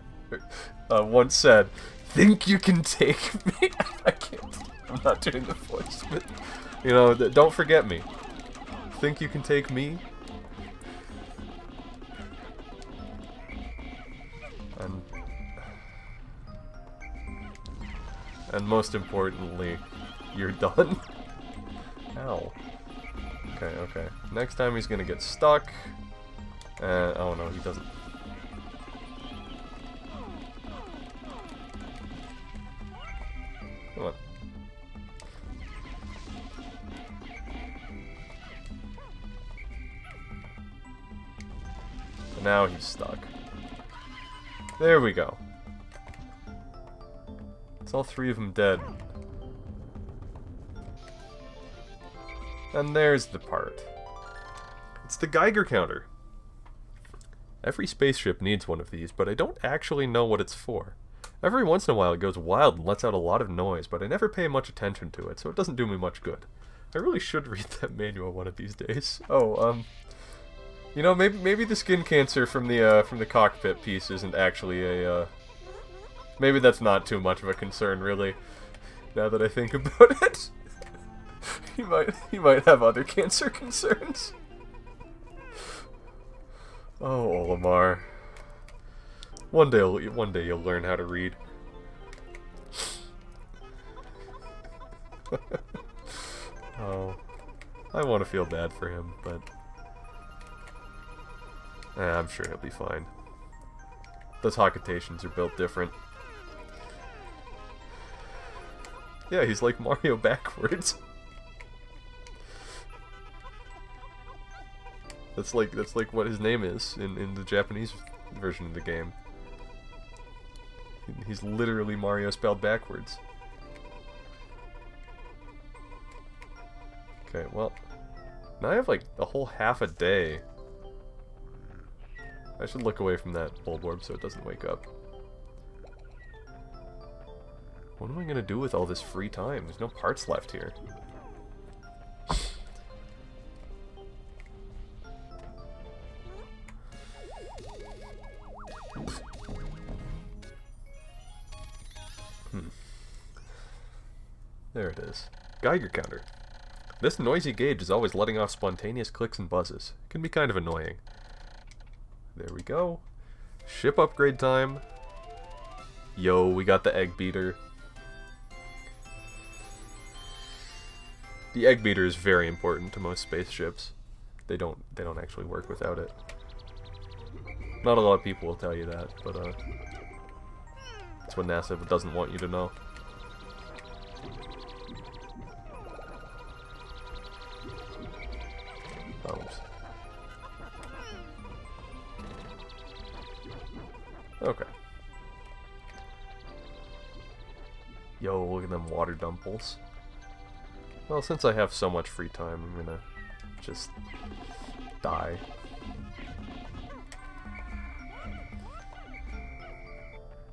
once said, "Think you can take me?" I can't. I'm not doing the voice, but you know, don't forget me. Think you can take me? And most importantly, you're done. Ow. Okay, okay. Next time he's gonna get stuck. Oh no, he doesn't. Come on. Now he's stuck. There we go. It's all three of them dead. And there's the part. It's the Geiger counter. Every spaceship needs one of these, but I don't actually know what it's for. Every once in a while it goes wild and lets out a lot of noise, but I never pay much attention to it, so it doesn't do me much good. I really should read that manual one of these days. Oh, you know, maybe the skin cancer from the cockpit piece isn't actually a, maybe that's not too much of a concern, really, now that I think about it. He might have other cancer concerns. Oh, Olimar. One day you'll learn how to read. Oh, I want to feel bad for him, but I'm sure he'll be fine. Those Hakatations are built different. Yeah, he's like Mario backwards. That's like what his name is in the Japanese version of the game. He's literally Mario spelled backwards. Okay, well, now I have like a whole half a day. I should look away from that bulb orb so it doesn't wake up. What am I gonna do with all this free time? There's no parts left here. There it is. Geiger counter. This noisy gauge is always letting off spontaneous clicks and buzzes. It can be kind of annoying. There we go. Ship upgrade time. Yo, we got the egg beater. The egg beater is very important to most spaceships. They don't actually work without it. Not a lot of people will tell you that, but that's what NASA doesn't want you to know. Oops. Okay. Yo, look at them water dumples. Well, since I have so much free time, I'm gonna just die.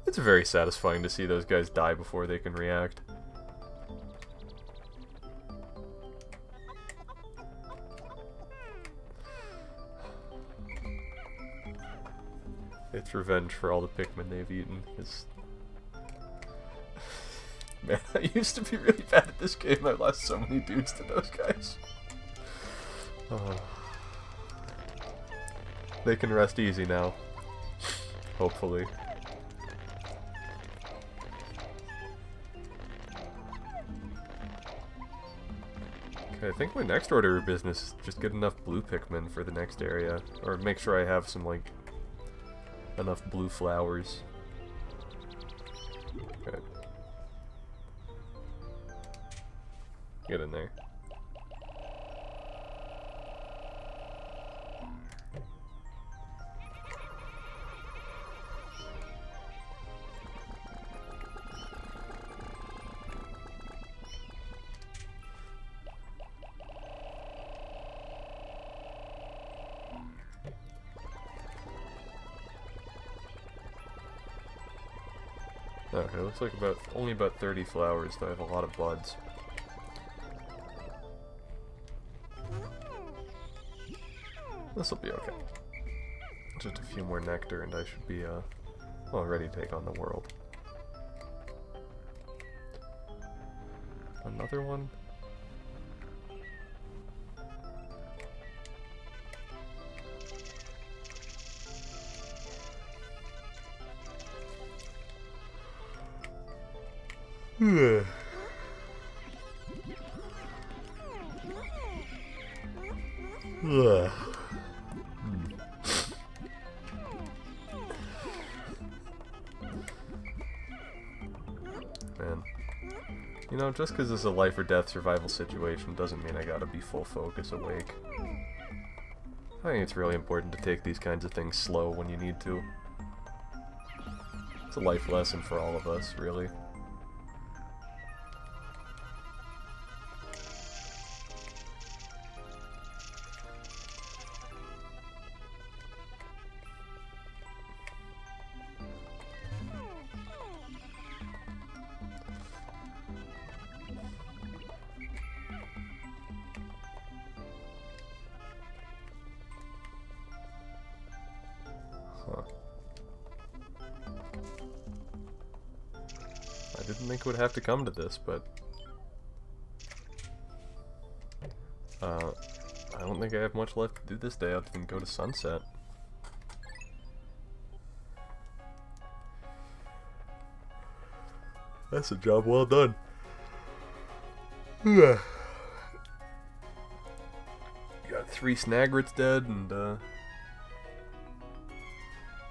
It's very satisfying to see those guys die before they can react. It's revenge for all the Pikmin they've eaten. Man, I used to be really bad at this game. I lost so many dudes to those guys. They can rest easy now. Hopefully. Okay, I think my next order of business is just get enough blue Pikmin for the next area. Or make sure I have some, like, enough blue flowers. Okay. Get in there. Okay, looks like only about 30 flowers, though I have a lot of buds. This'll be okay. Just a few more nectar and I should be, well, ready to take on the world. Another one? Man. You know, just because it's a life or death survival situation doesn't mean I gotta be full focus awake. I think it's really important to take these kinds of things slow when you need to. It's a life lesson for all of us, really. Huh. I didn't think it would have to come to this, but I don't think I have much left to do this day other than go to sunset. That's a job well done. Got 3 Snagrets dead, and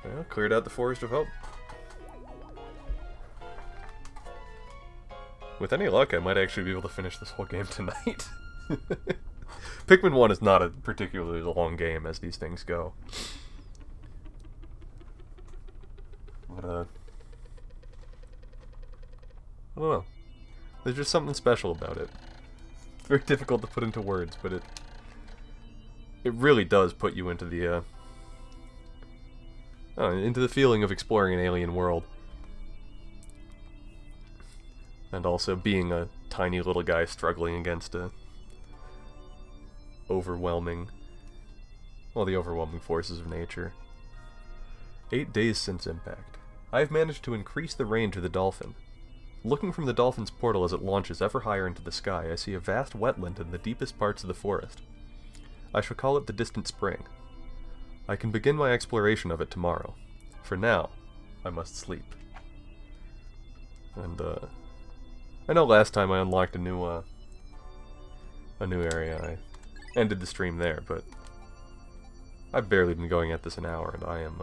well, cleared out the Forest of Hope. With any luck, I might actually be able to finish this whole game tonight. Pikmin 1 is not a particularly long game as these things go. But, I don't know. There's just something special about it. It's very difficult to put into words, but it really does put you into the, into the feeling of exploring an alien world. And also being a tiny little guy struggling against the overwhelming forces of nature. 8 days since impact. I have managed to increase the range of the dolphin. Looking from the dolphin's portal as it launches ever higher into the sky, I see a vast wetland in the deepest parts of the forest. I shall call it the Distant Spring. I can begin my exploration of it tomorrow. For now, I must sleep. And, I know last time I unlocked a new area, I ended the stream there, but I've barely been going at this an hour, and I am,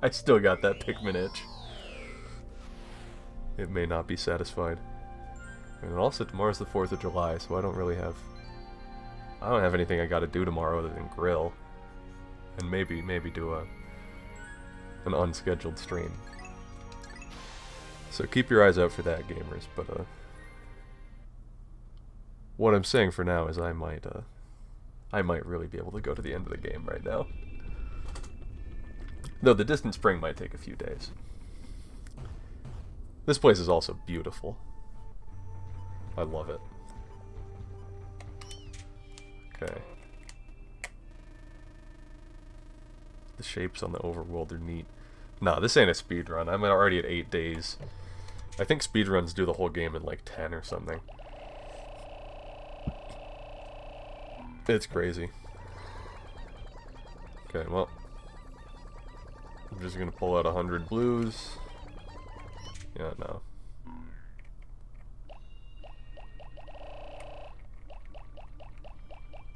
I still got that Pikmin itch. It may not be satisfied. And also, tomorrow's the 4th of July, so I don't have anything I gotta do tomorrow other than grill. And maybe do an unscheduled stream. So keep your eyes out for that, gamers, but what I'm saying for now is I might really be able to go to the end of the game right now. Though the distant spring might take a few days. This place is also beautiful. I love it. Okay. The shapes on the overworld are neat. Nah, this ain't a speedrun. I'm already at 8 days. I think speedruns do the whole game in like 10 or something. It's crazy. Okay, well. I'm just gonna pull out 100 blues. Yeah, no.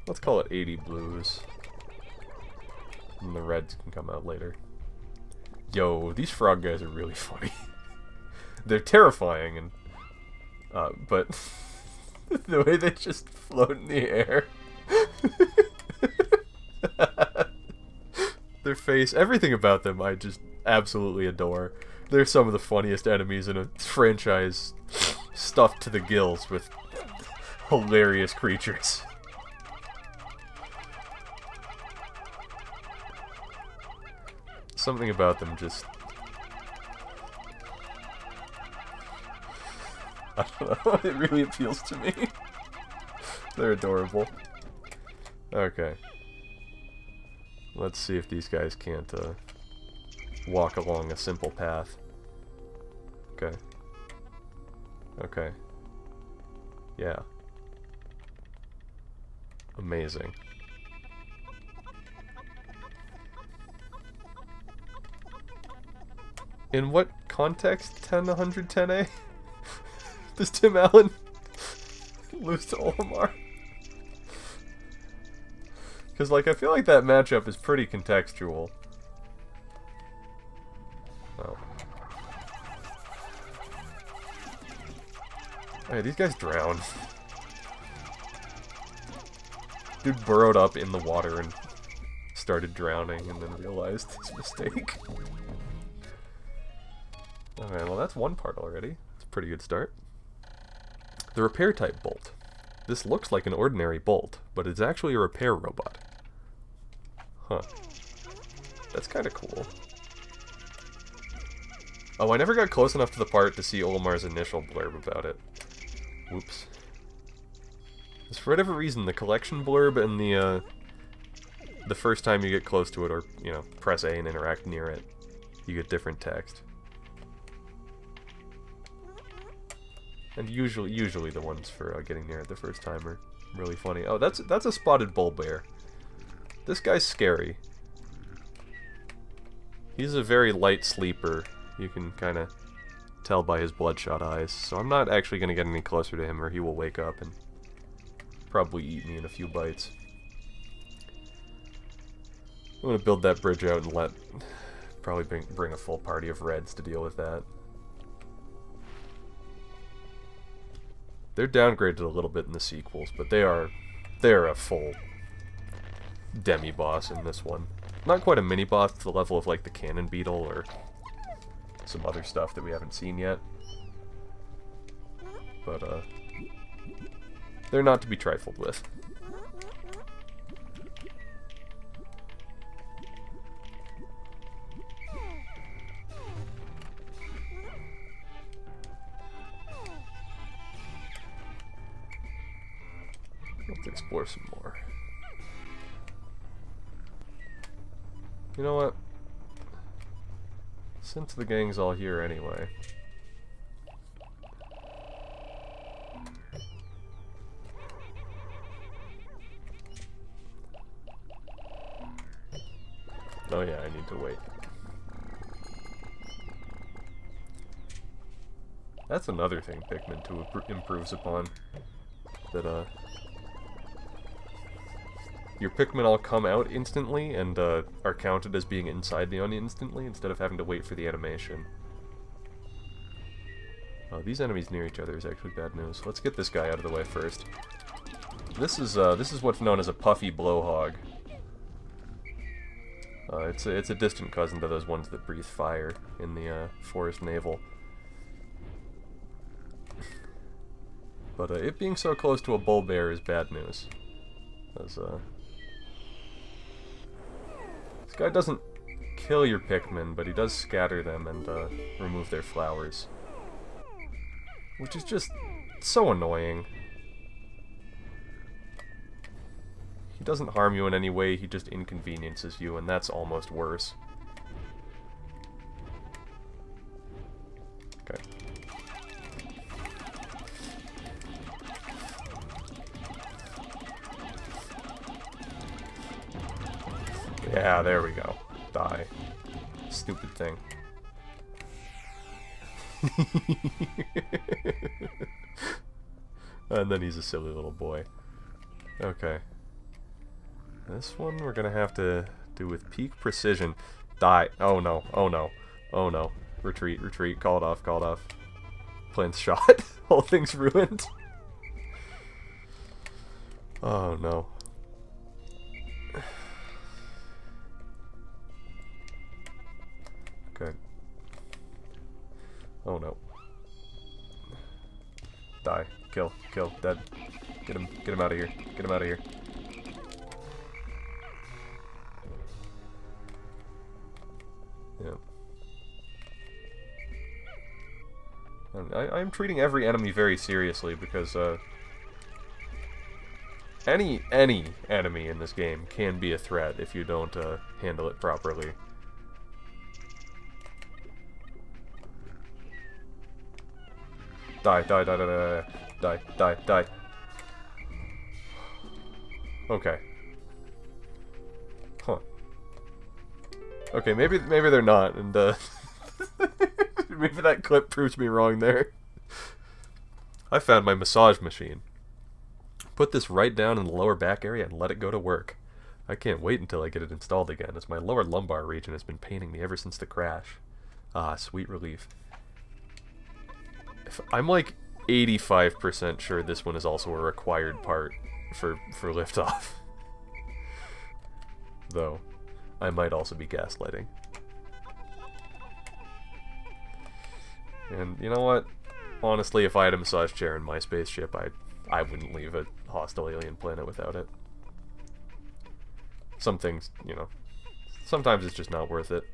Let's call it 80 blues. And the reds can come out later. Yo, these frog guys are really funny. They're terrifying, and but the way they just float in the air. Their face, everything about them I just absolutely adore. They're some of the funniest enemies in a franchise stuffed to the gills with hilarious creatures. Something about them just... I don't know, it really appeals to me. They're adorable. Okay. Let's see if these guys can't walk along a simple path. Okay. Okay. Yeah. Amazing. In what context 110A? Does Tim Allen lose to Olimar? Because, like, I feel like that matchup is pretty contextual. Oh. Hey, these guys drown. Dude burrowed up in the water and started drowning and then realized his mistake. Okay, well that's one part already. It's a pretty good start. The repair type bolt. This looks like an ordinary bolt, but it's actually a repair robot. Huh. That's kind of cool. Oh, I never got close enough to the part to see Olimar's initial blurb about it. Whoops. Because for whatever reason, the collection blurb and the first time you get close to it, or, you know, press A and interact near it, you get different text. And usually the ones for getting near it the first time are really funny. Oh, that's a spotted bull bear. This guy's scary. He's a very light sleeper. You can kind of tell by his bloodshot eyes. So I'm not actually going to get any closer to him or he will wake up and probably eat me in a few bites. I'm going to build that bridge out and probably bring a full party of reds to deal with that. They're downgraded a little bit in the sequels, but they're a full demi-boss in this one. Not quite a mini-boss to the level of like the cannon beetle or some other stuff that we haven't seen yet. But they're not to be trifled with. Let's explore some more. You know what? Since the gang's all here anyway. Oh yeah, I need to wait. That's another thing Pikmin 2 improves upon. That, your Pikmin all come out instantly and are counted as being inside the onion instantly instead of having to wait for the animation. Oh, these enemies near each other is actually bad news. Let's get this guy out of the way first. This is what's known as a puffy blowhog. It's a distant cousin to those ones that breathe fire in the forest navel. But it being so close to a bull bear is bad news. As, this guy doesn't kill your Pikmin, but he does scatter them and remove their flowers. Which is just so annoying. He doesn't harm you in any way, he just inconveniences you, and that's almost worse. Okay. Yeah, there we go. Die. Stupid thing. And then he's a silly little boy. Okay. This one we're gonna have to do with peak precision. Die. Oh no. Oh no. Oh no. Retreat, retreat. Call it off, call it off. Plan's shot. Whole thing's ruined. Oh no. Okay. Oh no. Die. Kill. Kill. Dead. Get him out of here. Get him out of here. Yeah. I'm treating every enemy very seriously because, any enemy in this game can be a threat if you don't, handle it properly. Die, die, die, die, die, die, die, die. Okay. Huh. Okay, maybe they're not, and, maybe that clip proves me wrong there. I found my massage machine. Put this right down in the lower back area and let it go to work. I can't wait until I get it installed again, as my lower lumbar region has been paining me ever since the crash. Ah, sweet relief. I'm like 85% sure this one is also a required part for liftoff. Though, I might also be gaslighting. And you know what? Honestly, if I had a massage chair in my spaceship, I wouldn't leave a hostile alien planet without it. Some things, you know, sometimes it's just not worth it.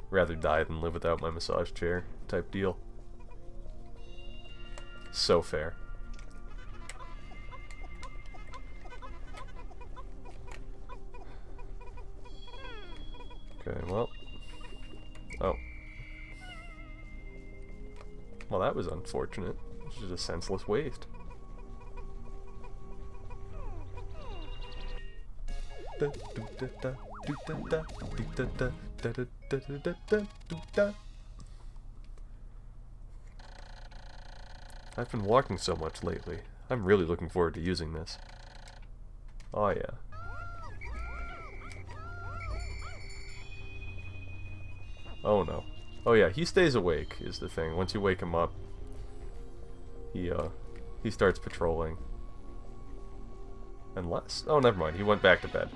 Rather die than live without my massage chair type deal. So fair. Okay, well. Oh. Well, that was unfortunate. This is a senseless waste. I've been walking so much lately. I'm really looking forward to using this. Oh yeah. Oh no. Oh yeah, he stays awake is the thing. Once you wake him up, he starts patrolling. Unless, oh never mind, he went back to bed.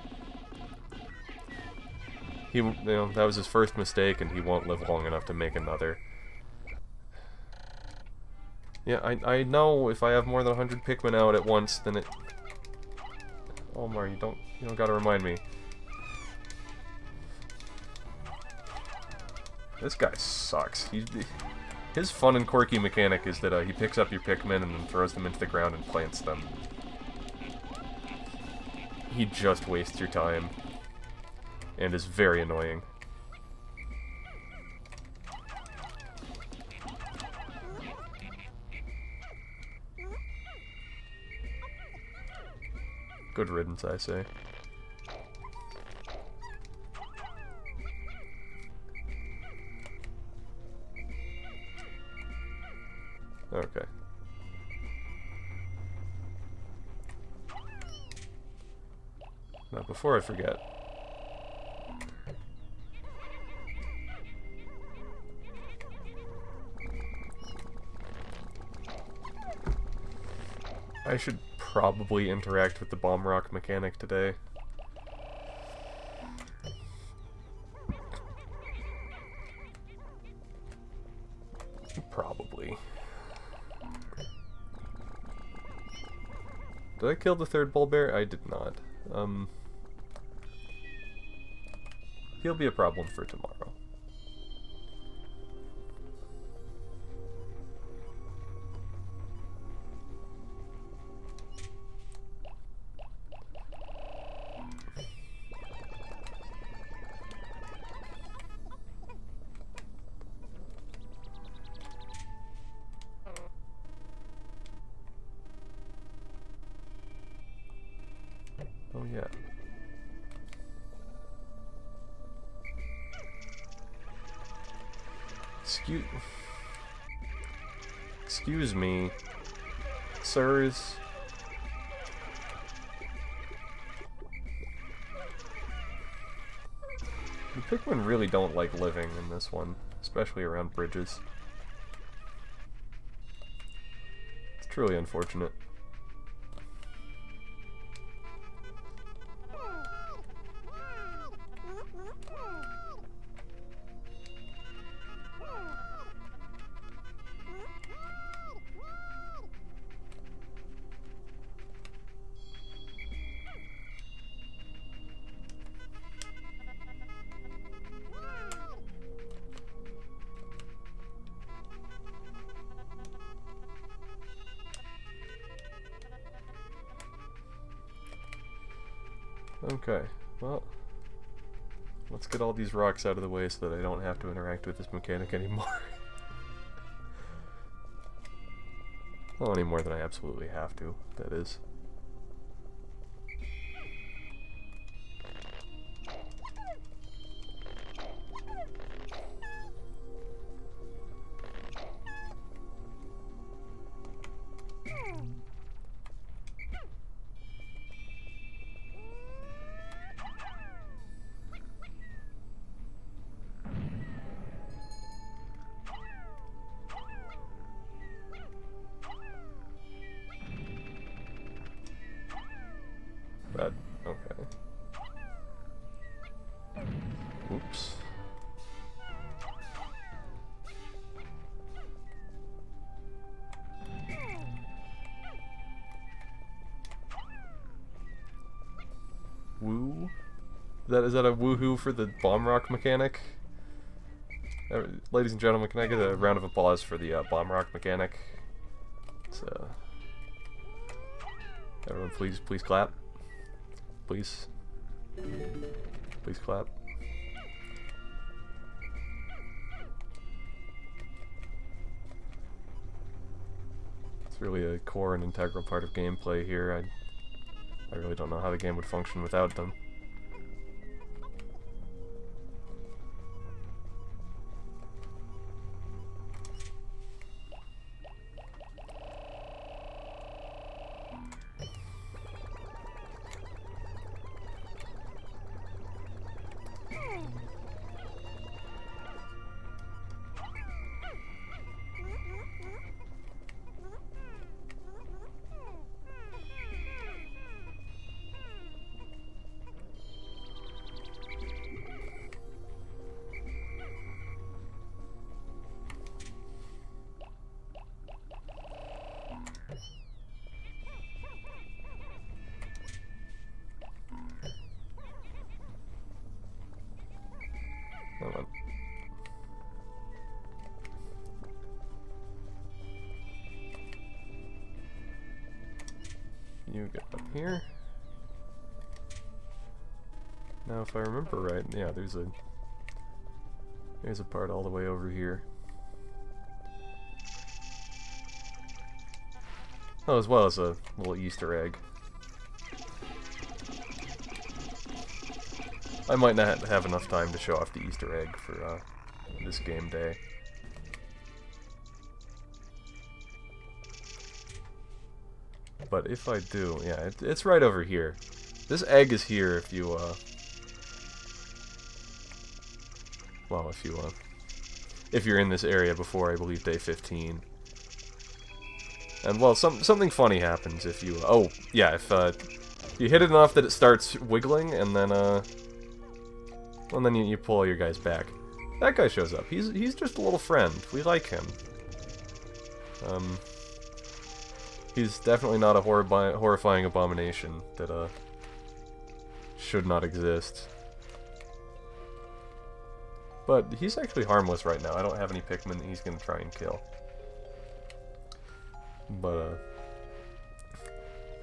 He, you know, that was his first mistake, and he won't live long enough to make another. Yeah, I know if I have more than 100 Pikmin out at once, then it... Omar, you don't gotta remind me. This guy sucks. His fun and quirky mechanic is that he picks up your Pikmin and then throws them into the ground and plants them. He just wastes your time. And is very annoying. Good riddance, I say. Okay. Now, before I forget, I should probably interact with the bomb rock mechanic today. Did I kill the third bull bear? I did not. He'll be a problem for tomorrow. Oh yeah. Excuse me, sirs. The Pikmin really don't like living in this one, especially around bridges. It's truly unfortunate. Okay, well, let's get all these rocks out of the way so that I don't have to interact with this mechanic anymore. Well, any more than I absolutely have to, that is. That, okay. Oops. Woo? Is that a woohoo for the bomb rock mechanic? Ladies and gentlemen, can I get a round of applause for the bomb rock mechanic? So, everyone, please clap. Please. Please clap. It's really a core and integral part of gameplay here. I really don't know how the game would function without them. Hold on. You get up here. Now, if I remember right, yeah, there's a part all the way over here. Oh, as well as a little Easter egg. I might not have enough time to show off the Easter egg for this game day. But if I do, yeah, it's right over here. This egg is here if you, well, if you're in this area before, I believe, day 15. And, well, something funny happens if you, oh, yeah, if you hit it enough that it starts wiggling, and then, and then you pull your guys back. That guy shows up. He's just a little friend. We like him. He's definitely not a horrifying abomination that, should not exist. But he's actually harmless right now. I don't have any Pikmin that he's gonna try and kill. But,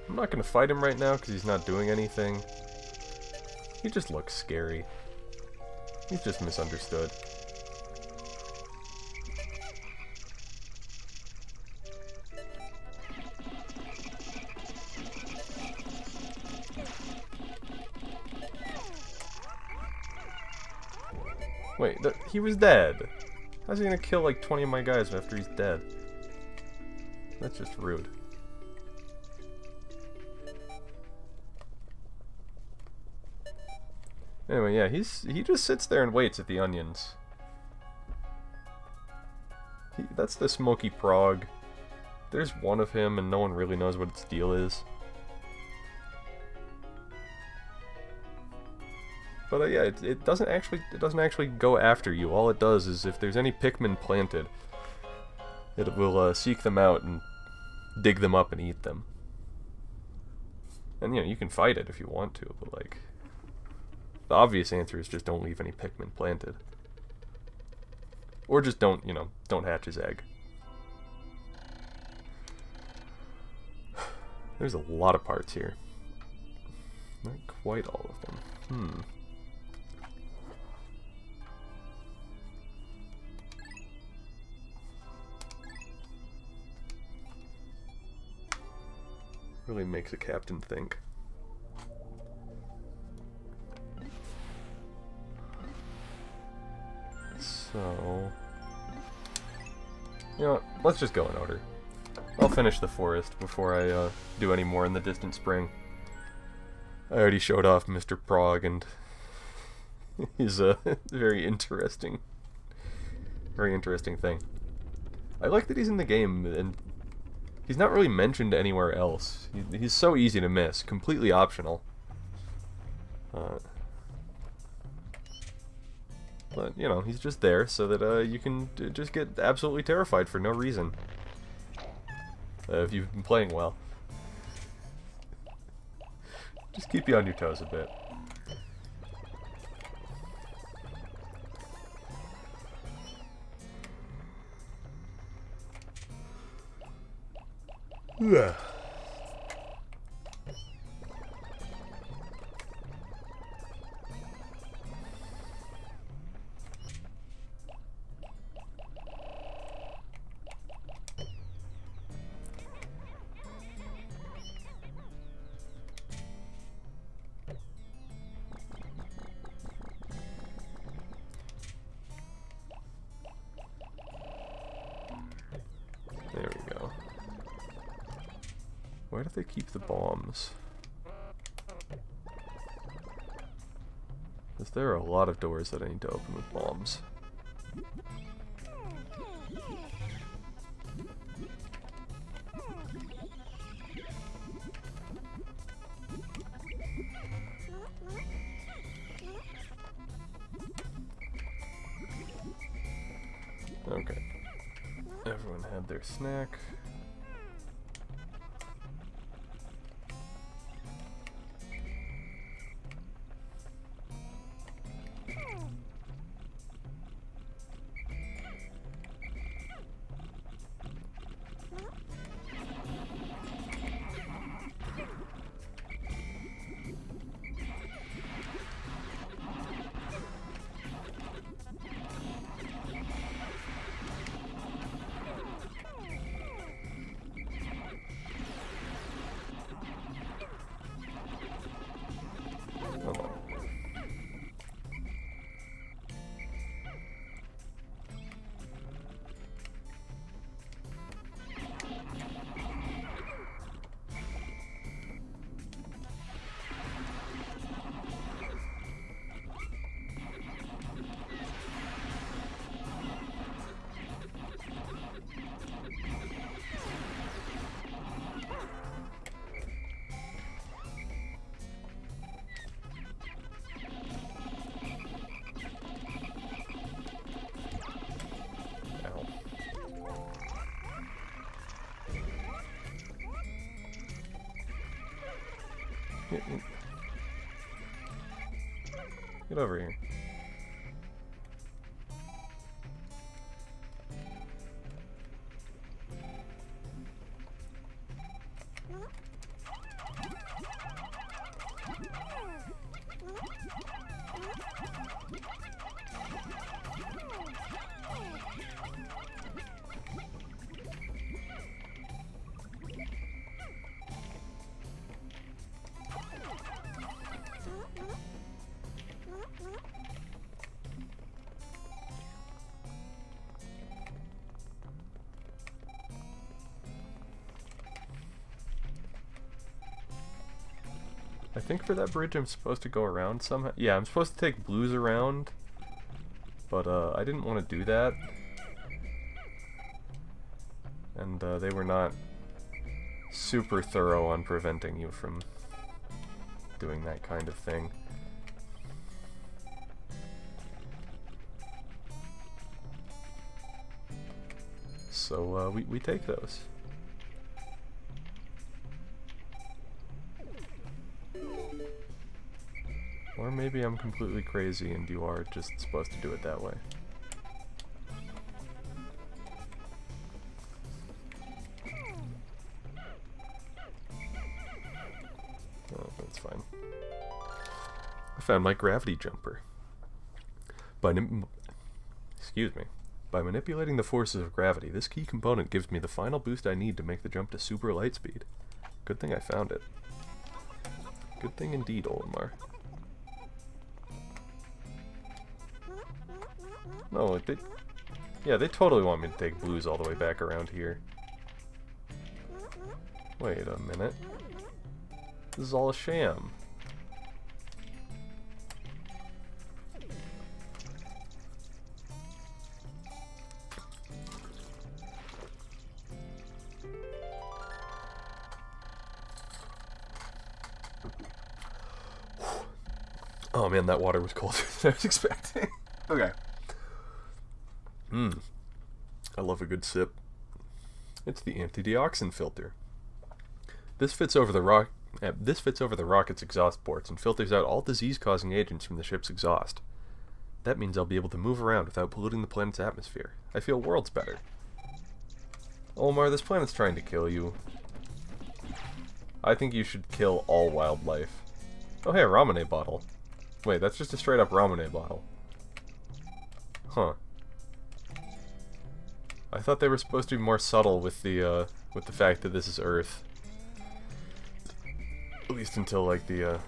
I'm not gonna fight him right now because he's not doing anything. He just looks scary. He's just misunderstood. Wait, he was dead. How's he gonna kill like 20 of my guys after he's dead? That's just rude. Anyway, yeah, he just sits there and waits at the onions. That's the Smoky Prog. There's one of him, and no one really knows what its deal is. But yeah, it doesn't actually go after you. All it does is if there's any Pikmin planted, it will seek them out and dig them up and eat them. And you can fight it if you want to, but like, the obvious answer is just don't leave any Pikmin planted, or just don't hatch his egg. There's a lot of parts here. Not quite all of them. Really makes a captain think. So, you know what? Let's just go in order. I'll finish the forest before I do any more in the distant spring. I already showed off Mr. Prog, and he's a very interesting thing. I like that he's in the game, and he's not really mentioned anywhere else. He's so easy to miss, completely optional. But, he's just there so that you can just get absolutely terrified for no reason. If you've been playing well. Just keep you on your toes a bit. Yeah. There we go. Where do they keep the bombs? Because there are a lot of doors that I need to open with bombs. Okay. Everyone had their snack. Get over here. I think for that bridge I'm supposed to go around somehow. Yeah, I'm supposed to take blues around, but I didn't want to do that. And they were not super thorough on preventing you from doing that kind of thing. So we take those. Or maybe I'm completely crazy and you are just supposed to do it that way. Oh, that's fine. I found my gravity jumper. Excuse me. By manipulating the forces of gravity, this key component gives me the final boost I need to make the jump to super light speed. Good thing I found it. Good thing indeed, Olimar. No, yeah, they totally want me to take blues all the way back around here. Wait a minute. This is all a sham. Oh man, that water was colder than I was expecting. Okay. I love a good sip. It's the anti-deoxin filter. This fits over the rocket's exhaust ports and filters out all disease-causing agents from the ship's exhaust. That means I'll be able to move around without polluting the planet's atmosphere. I feel worlds better. Omar, this planet's trying to kill you. I think you should kill all wildlife. Oh hey, a Ramune bottle. Wait, that's just a straight-up Ramune bottle. Huh. I thought they were supposed to be more subtle with the fact that this is Earth. At least until, like, the,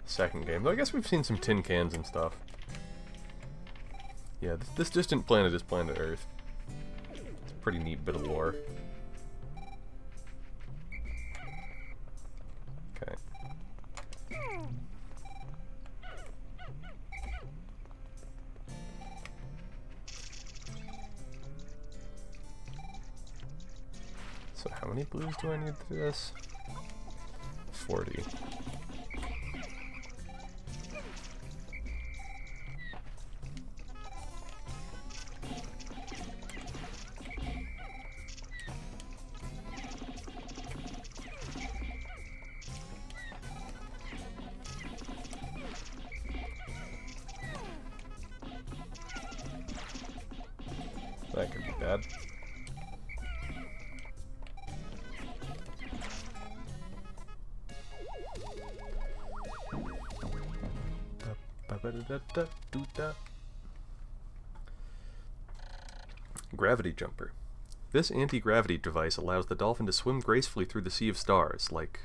second game. Though I guess we've seen some tin cans and stuff. Yeah, this distant planet is planet Earth. It's a pretty neat bit of lore. Okay. So how many blues do I need to do this? 40. That could be bad. Gravity jumper. This anti-gravity device allows the dolphin to swim gracefully through the sea of stars, like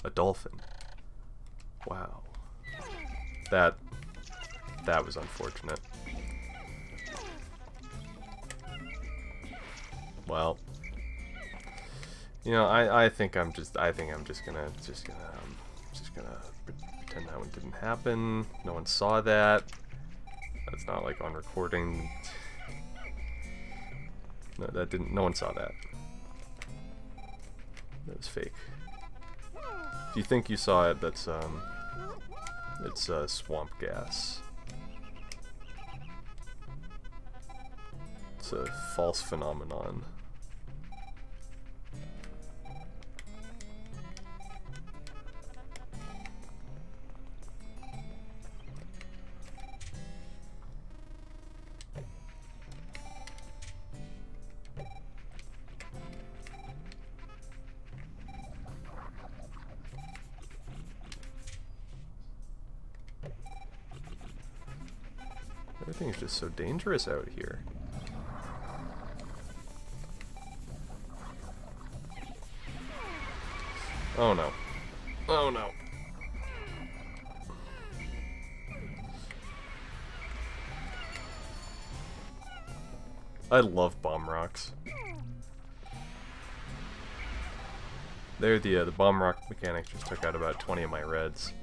a dolphin. Wow. That was unfortunate. Well, you know, I think I'm just gonna pretend that one didn't happen. No one saw that. That's not like on recording. No, that didn't. No one saw that. That was fake. If you think you saw it, that's it's swamp gas. It's a false phenomenon. Everything's just so dangerous out here. Oh no. Oh no. I love bomb rocks. There, the bomb rock mechanic just took out about 20 of my reds.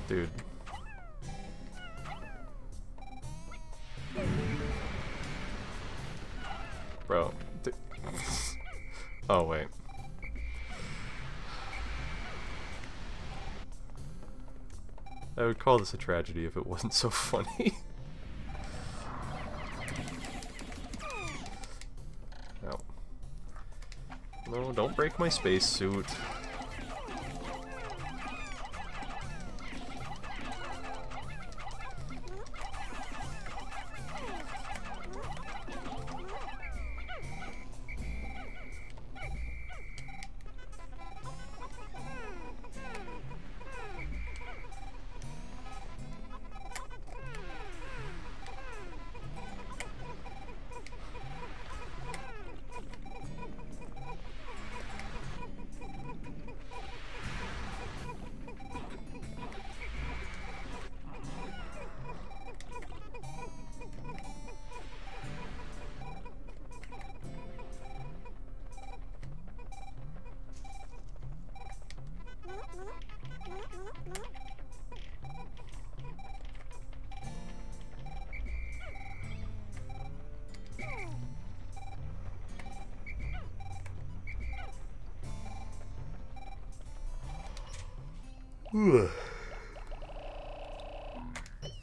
Dude. Bro. Oh, wait. I would call this a tragedy if it wasn't so funny. No. No, don't break my spacesuit.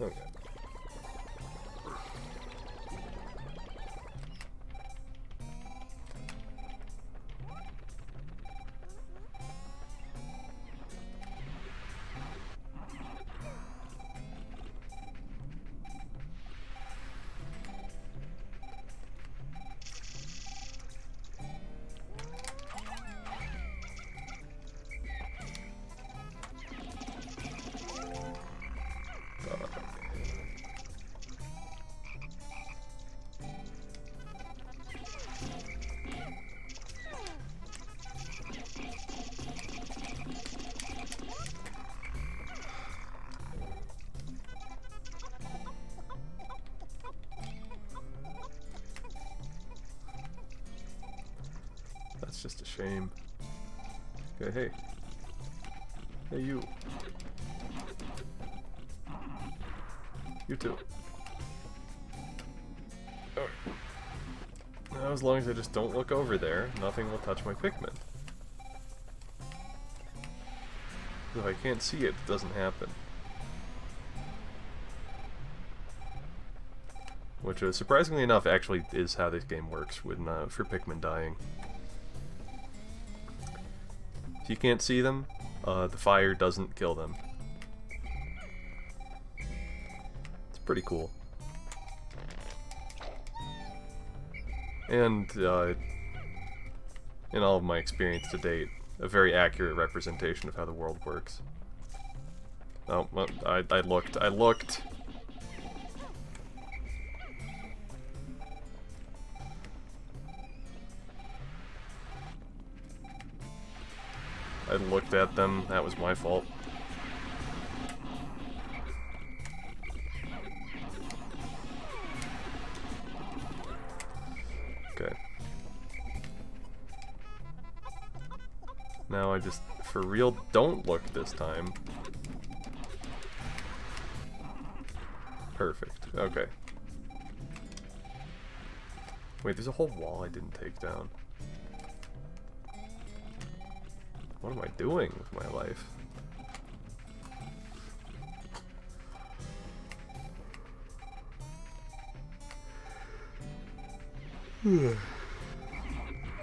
Okay. That's just a shame. Okay, hey. Hey, you. You too. Alright. Now, as long as I just don't look over there, nothing will touch my Pikmin. If I can't see it, it doesn't happen. Which, surprisingly enough, actually is how this game works when, for Pikmin dying. If you can't see them, the fire doesn't kill them. It's pretty cool. And, in all of my experience to date, a very accurate representation of how the world works. Oh, well, I looked. I looked! I looked at them, that was my fault. Okay. Now I just, for real, don't look this time. Perfect, okay. Wait, there's a whole wall I didn't take down. What am I doing with my life?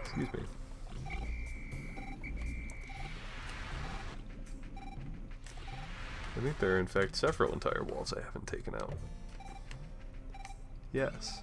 Excuse me. I think there are in fact several entire walls I haven't taken out. Yes.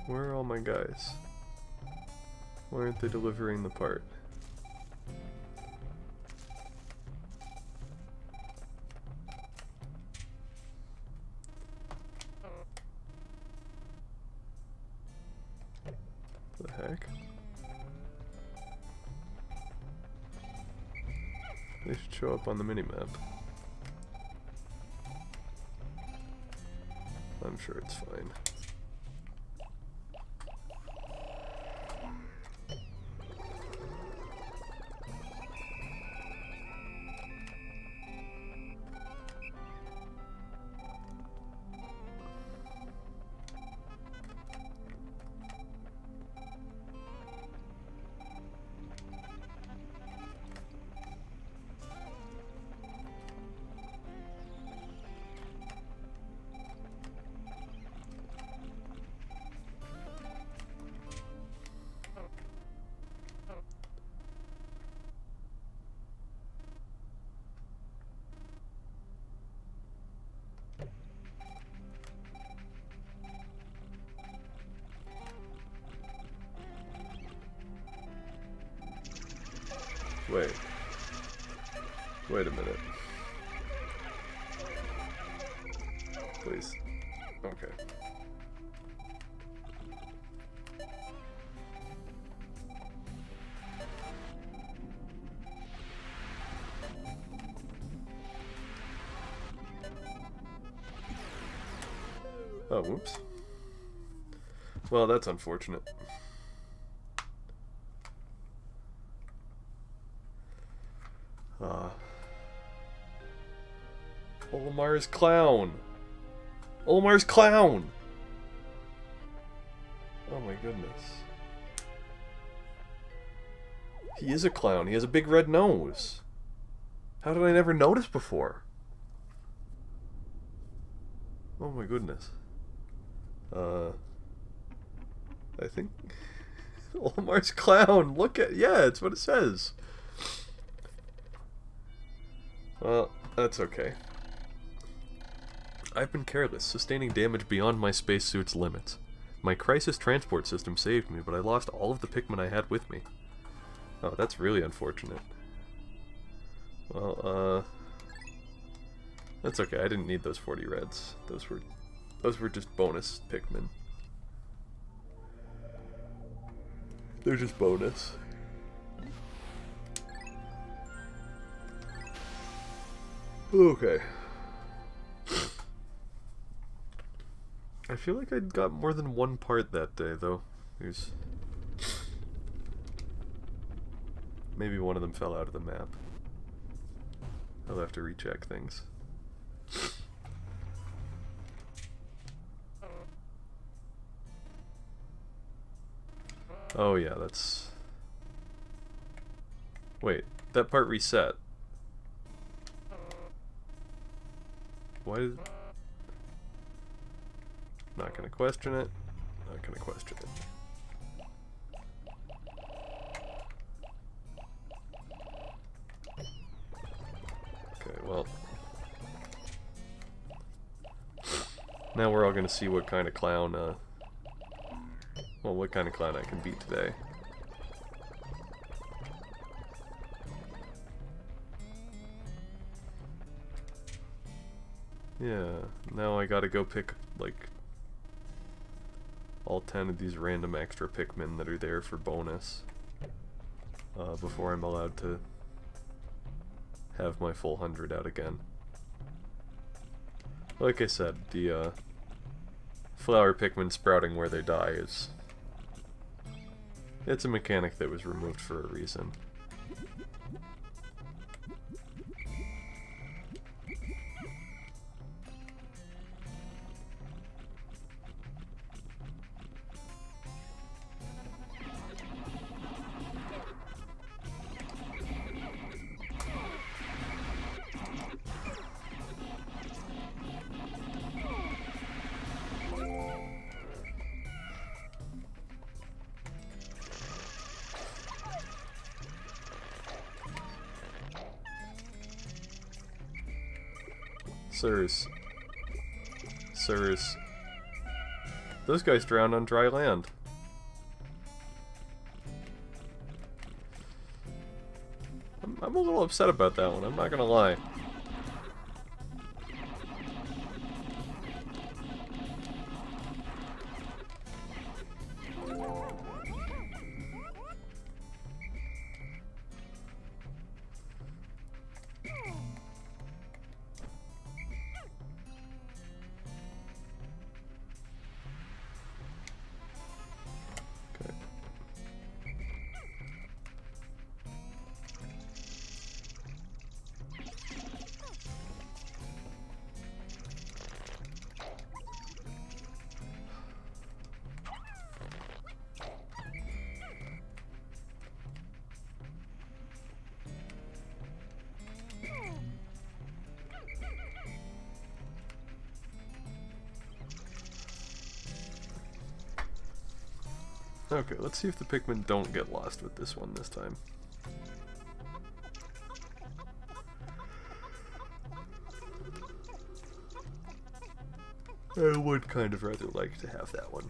Where are all my guys? Why aren't they delivering the part? The heck? They should show up on the minimap. I'm sure it's fine. Wait a minute. Please. Okay. Oh, whoops. Well, that's unfortunate. Olimar's clown! Olimar's clown! Oh my goodness. He is a clown. He has a big red nose. How did I never notice before? Oh my goodness. I think... Olimar's clown! Look at... Yeah, it's what it says. Well, that's okay. I've been careless, sustaining damage beyond my spacesuit's limits. My crisis transport system saved me, but I lost all of the Pikmin I had with me. Oh, that's really unfortunate. Well, that's okay. I didn't need those 40 reds. Those were just bonus Pikmin. They're just bonus. Okay. I feel like I got more than one part that day, though. There's... Maybe one of them fell out of the map. I'll have to recheck things. Oh yeah, that's... Wait, that part reset. Why did... Not gonna question it. Not gonna question it. Okay, well... Now we're all gonna see what kind of clown, well, what kind of clown I can beat today. Yeah, now I gotta go pick, like, all 10 of these random extra Pikmin that are there for bonus, before I'm allowed to have my full 100 out again. Like I said, the flower Pikmin sprouting where they die is... It's a mechanic that was removed for a reason. Sirs. Sirs. Those guys drowned on dry land. I'm a little upset about that one, I'm not gonna lie. Okay, let's see if the Pikmin don't get lost with this one this time. I would kind of rather like to have that one.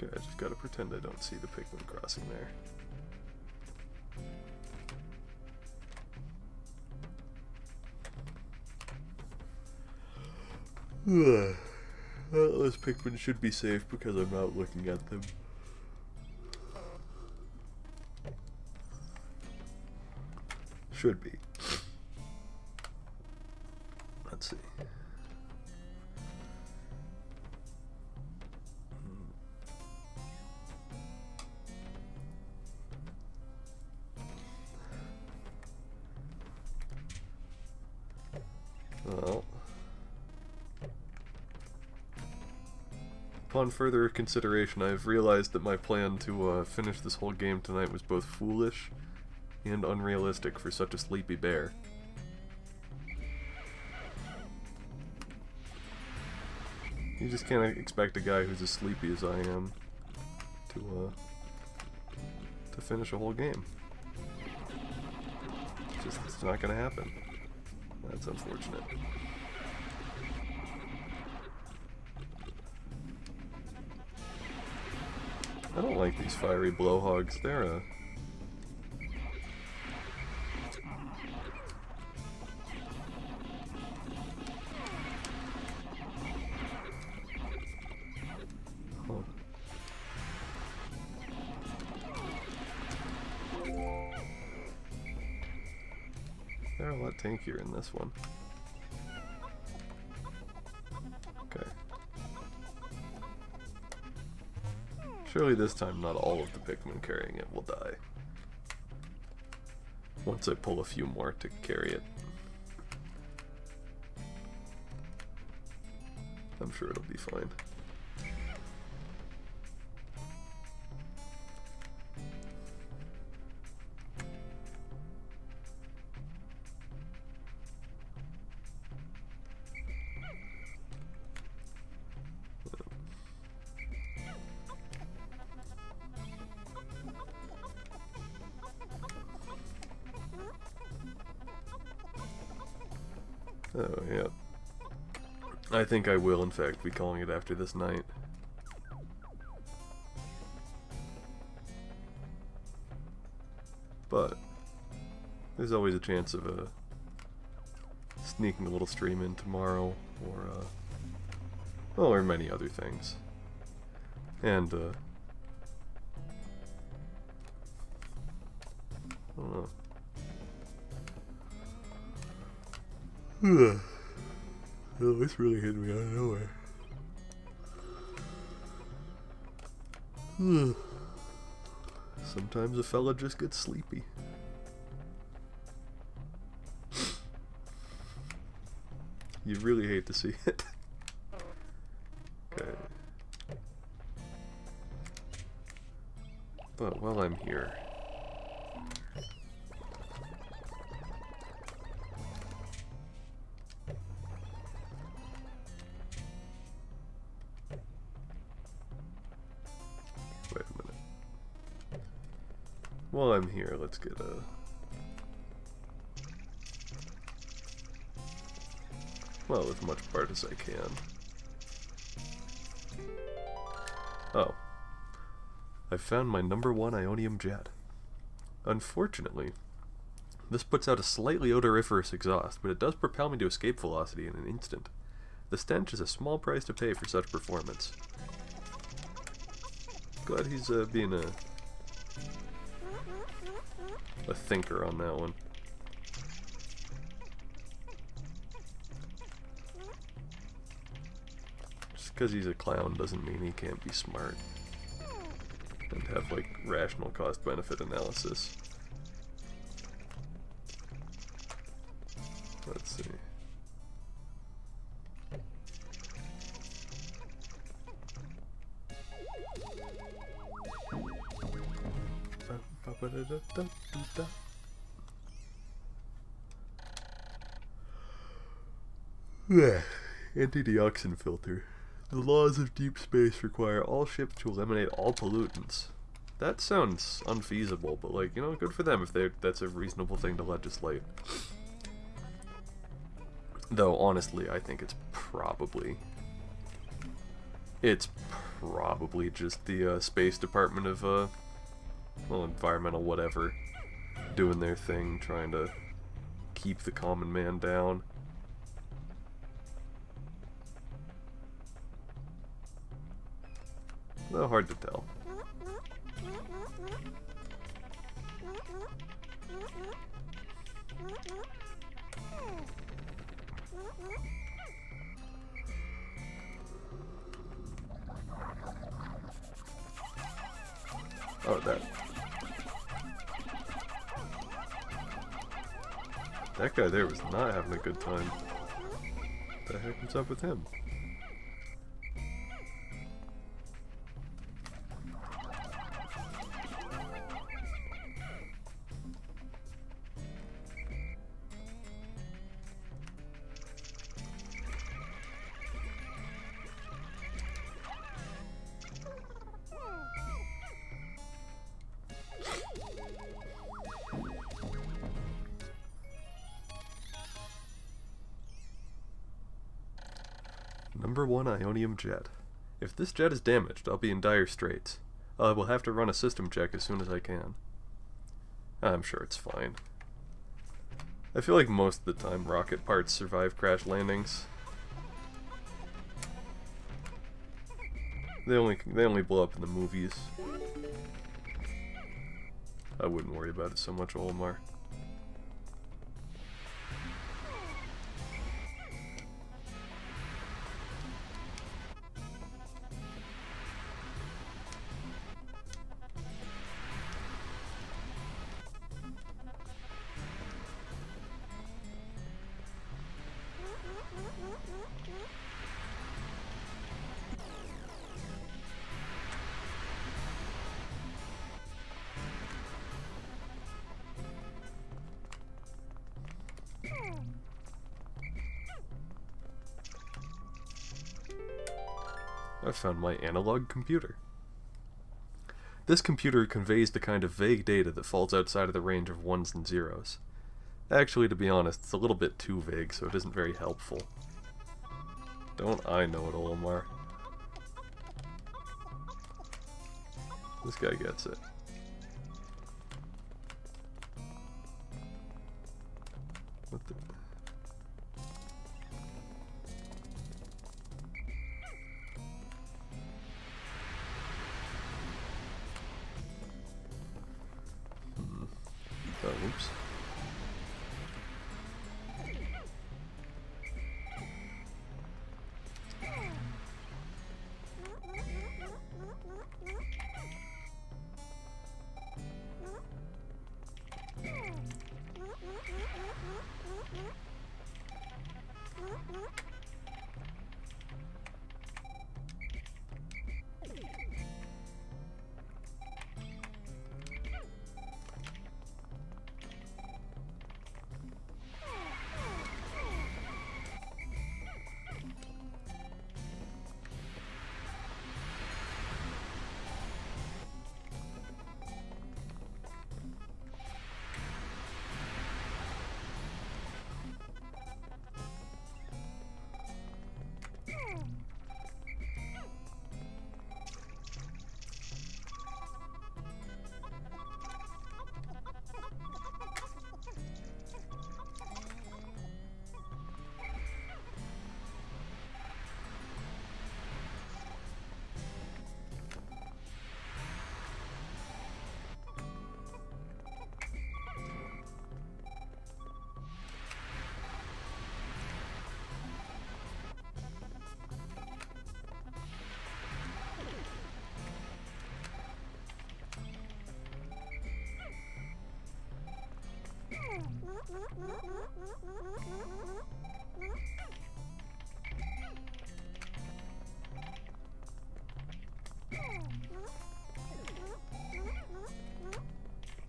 Okay, I just gotta pretend I don't see the Pikmin crossing there. Well, those Pikmin should be safe because I'm not looking at them. Should be. Let's see. Well, upon further consideration, I have realized that my plan to finish this whole game tonight was both foolish and unrealistic for such a sleepy bear. You just can't expect a guy who's as sleepy as I am to finish a whole game. It's not gonna happen. That's unfortunate. I don't like these fiery blowhogs. They're a... Huh. They're a lot tankier in this one. Okay. Surely this time not all of the Pikmin carrying it will die. Once I pull a few more to carry it. I'm sure it'll be fine. Oh, yeah. I think I will, in fact, be calling it after this night. But there's always a chance of sneaking a little stream in tomorrow, or well, or many other things. And I don't know. Oh, this really hit me out of nowhere. Sometimes a fella just gets sleepy. You really hate to see it. Okay. But while I'm here... Wait a minute. While I'm here, let's get a... well, as much part as I can. Oh. I found my #1 Ionium jet. Unfortunately, this puts out a slightly odoriferous exhaust, but it does propel me to escape velocity in an instant. The stench is a small price to pay for such performance. Glad he's being a thinker on that one. Just because he's a clown doesn't mean he can't be smart and have, like, rational cost-benefit analysis. Let's see. Anti-deoxin filter. The laws of deep space require all ships to eliminate all pollutants. That sounds unfeasible, but, like, you know, good for them if that's a reasonable thing to legislate. Though, honestly, I think it's probably just the Space Department of, well, environmental whatever, doing their thing, trying to keep the common man down. Though hard to tell. Oh, that guy there was not having a good time. What the heck is up with him? #1 Ionium jet. If this jet is damaged, I'll be in dire straits. I will have to run a system check as soon as I can. I'm sure it's fine. I feel like most of the time rocket parts survive crash landings. They only blow up in the movies. I wouldn't worry about it so much, Olimar. I found my analog computer. This computer conveys the kind of vague data that falls outside of the range of ones and zeros. Actually, to be honest, it's a little bit too vague, so it isn't very helpful. Don't I know it, Olimar? This guy gets it. What the... Oh, oops.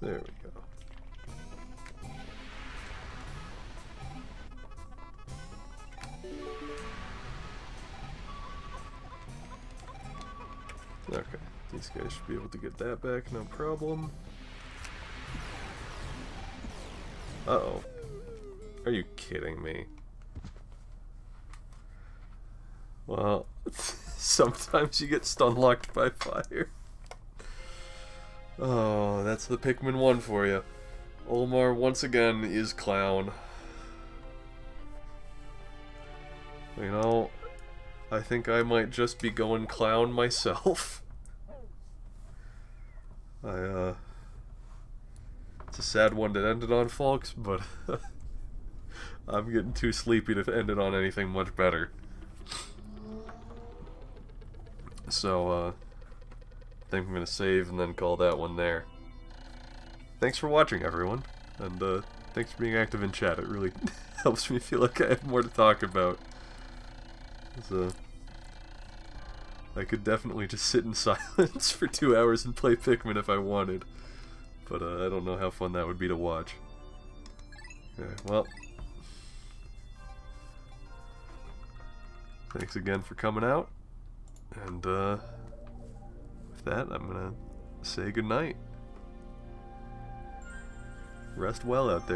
There we go. Okay, these guys should be able to get that back, no problem. Uh-oh. Are you kidding me? Well, sometimes you get stun locked by fire. Oh, that's the Pikmin 1 for you. Olimar, once again, is clown. You know, I think I might just be going clown myself. It's a sad one to end it on, folks, but I'm getting too sleepy to end it on anything much better. So, I think I'm going to save and then call that one there. Thanks for watching, everyone, and thanks for being active in chat. It really helps me feel like I have more to talk about. I could definitely just sit in silence for 2 hours and play Pikmin if I wanted, but I don't know how fun that would be to watch. Okay, well, thanks again for coming out, and with that, I'm gonna say goodnight. Rest well out there.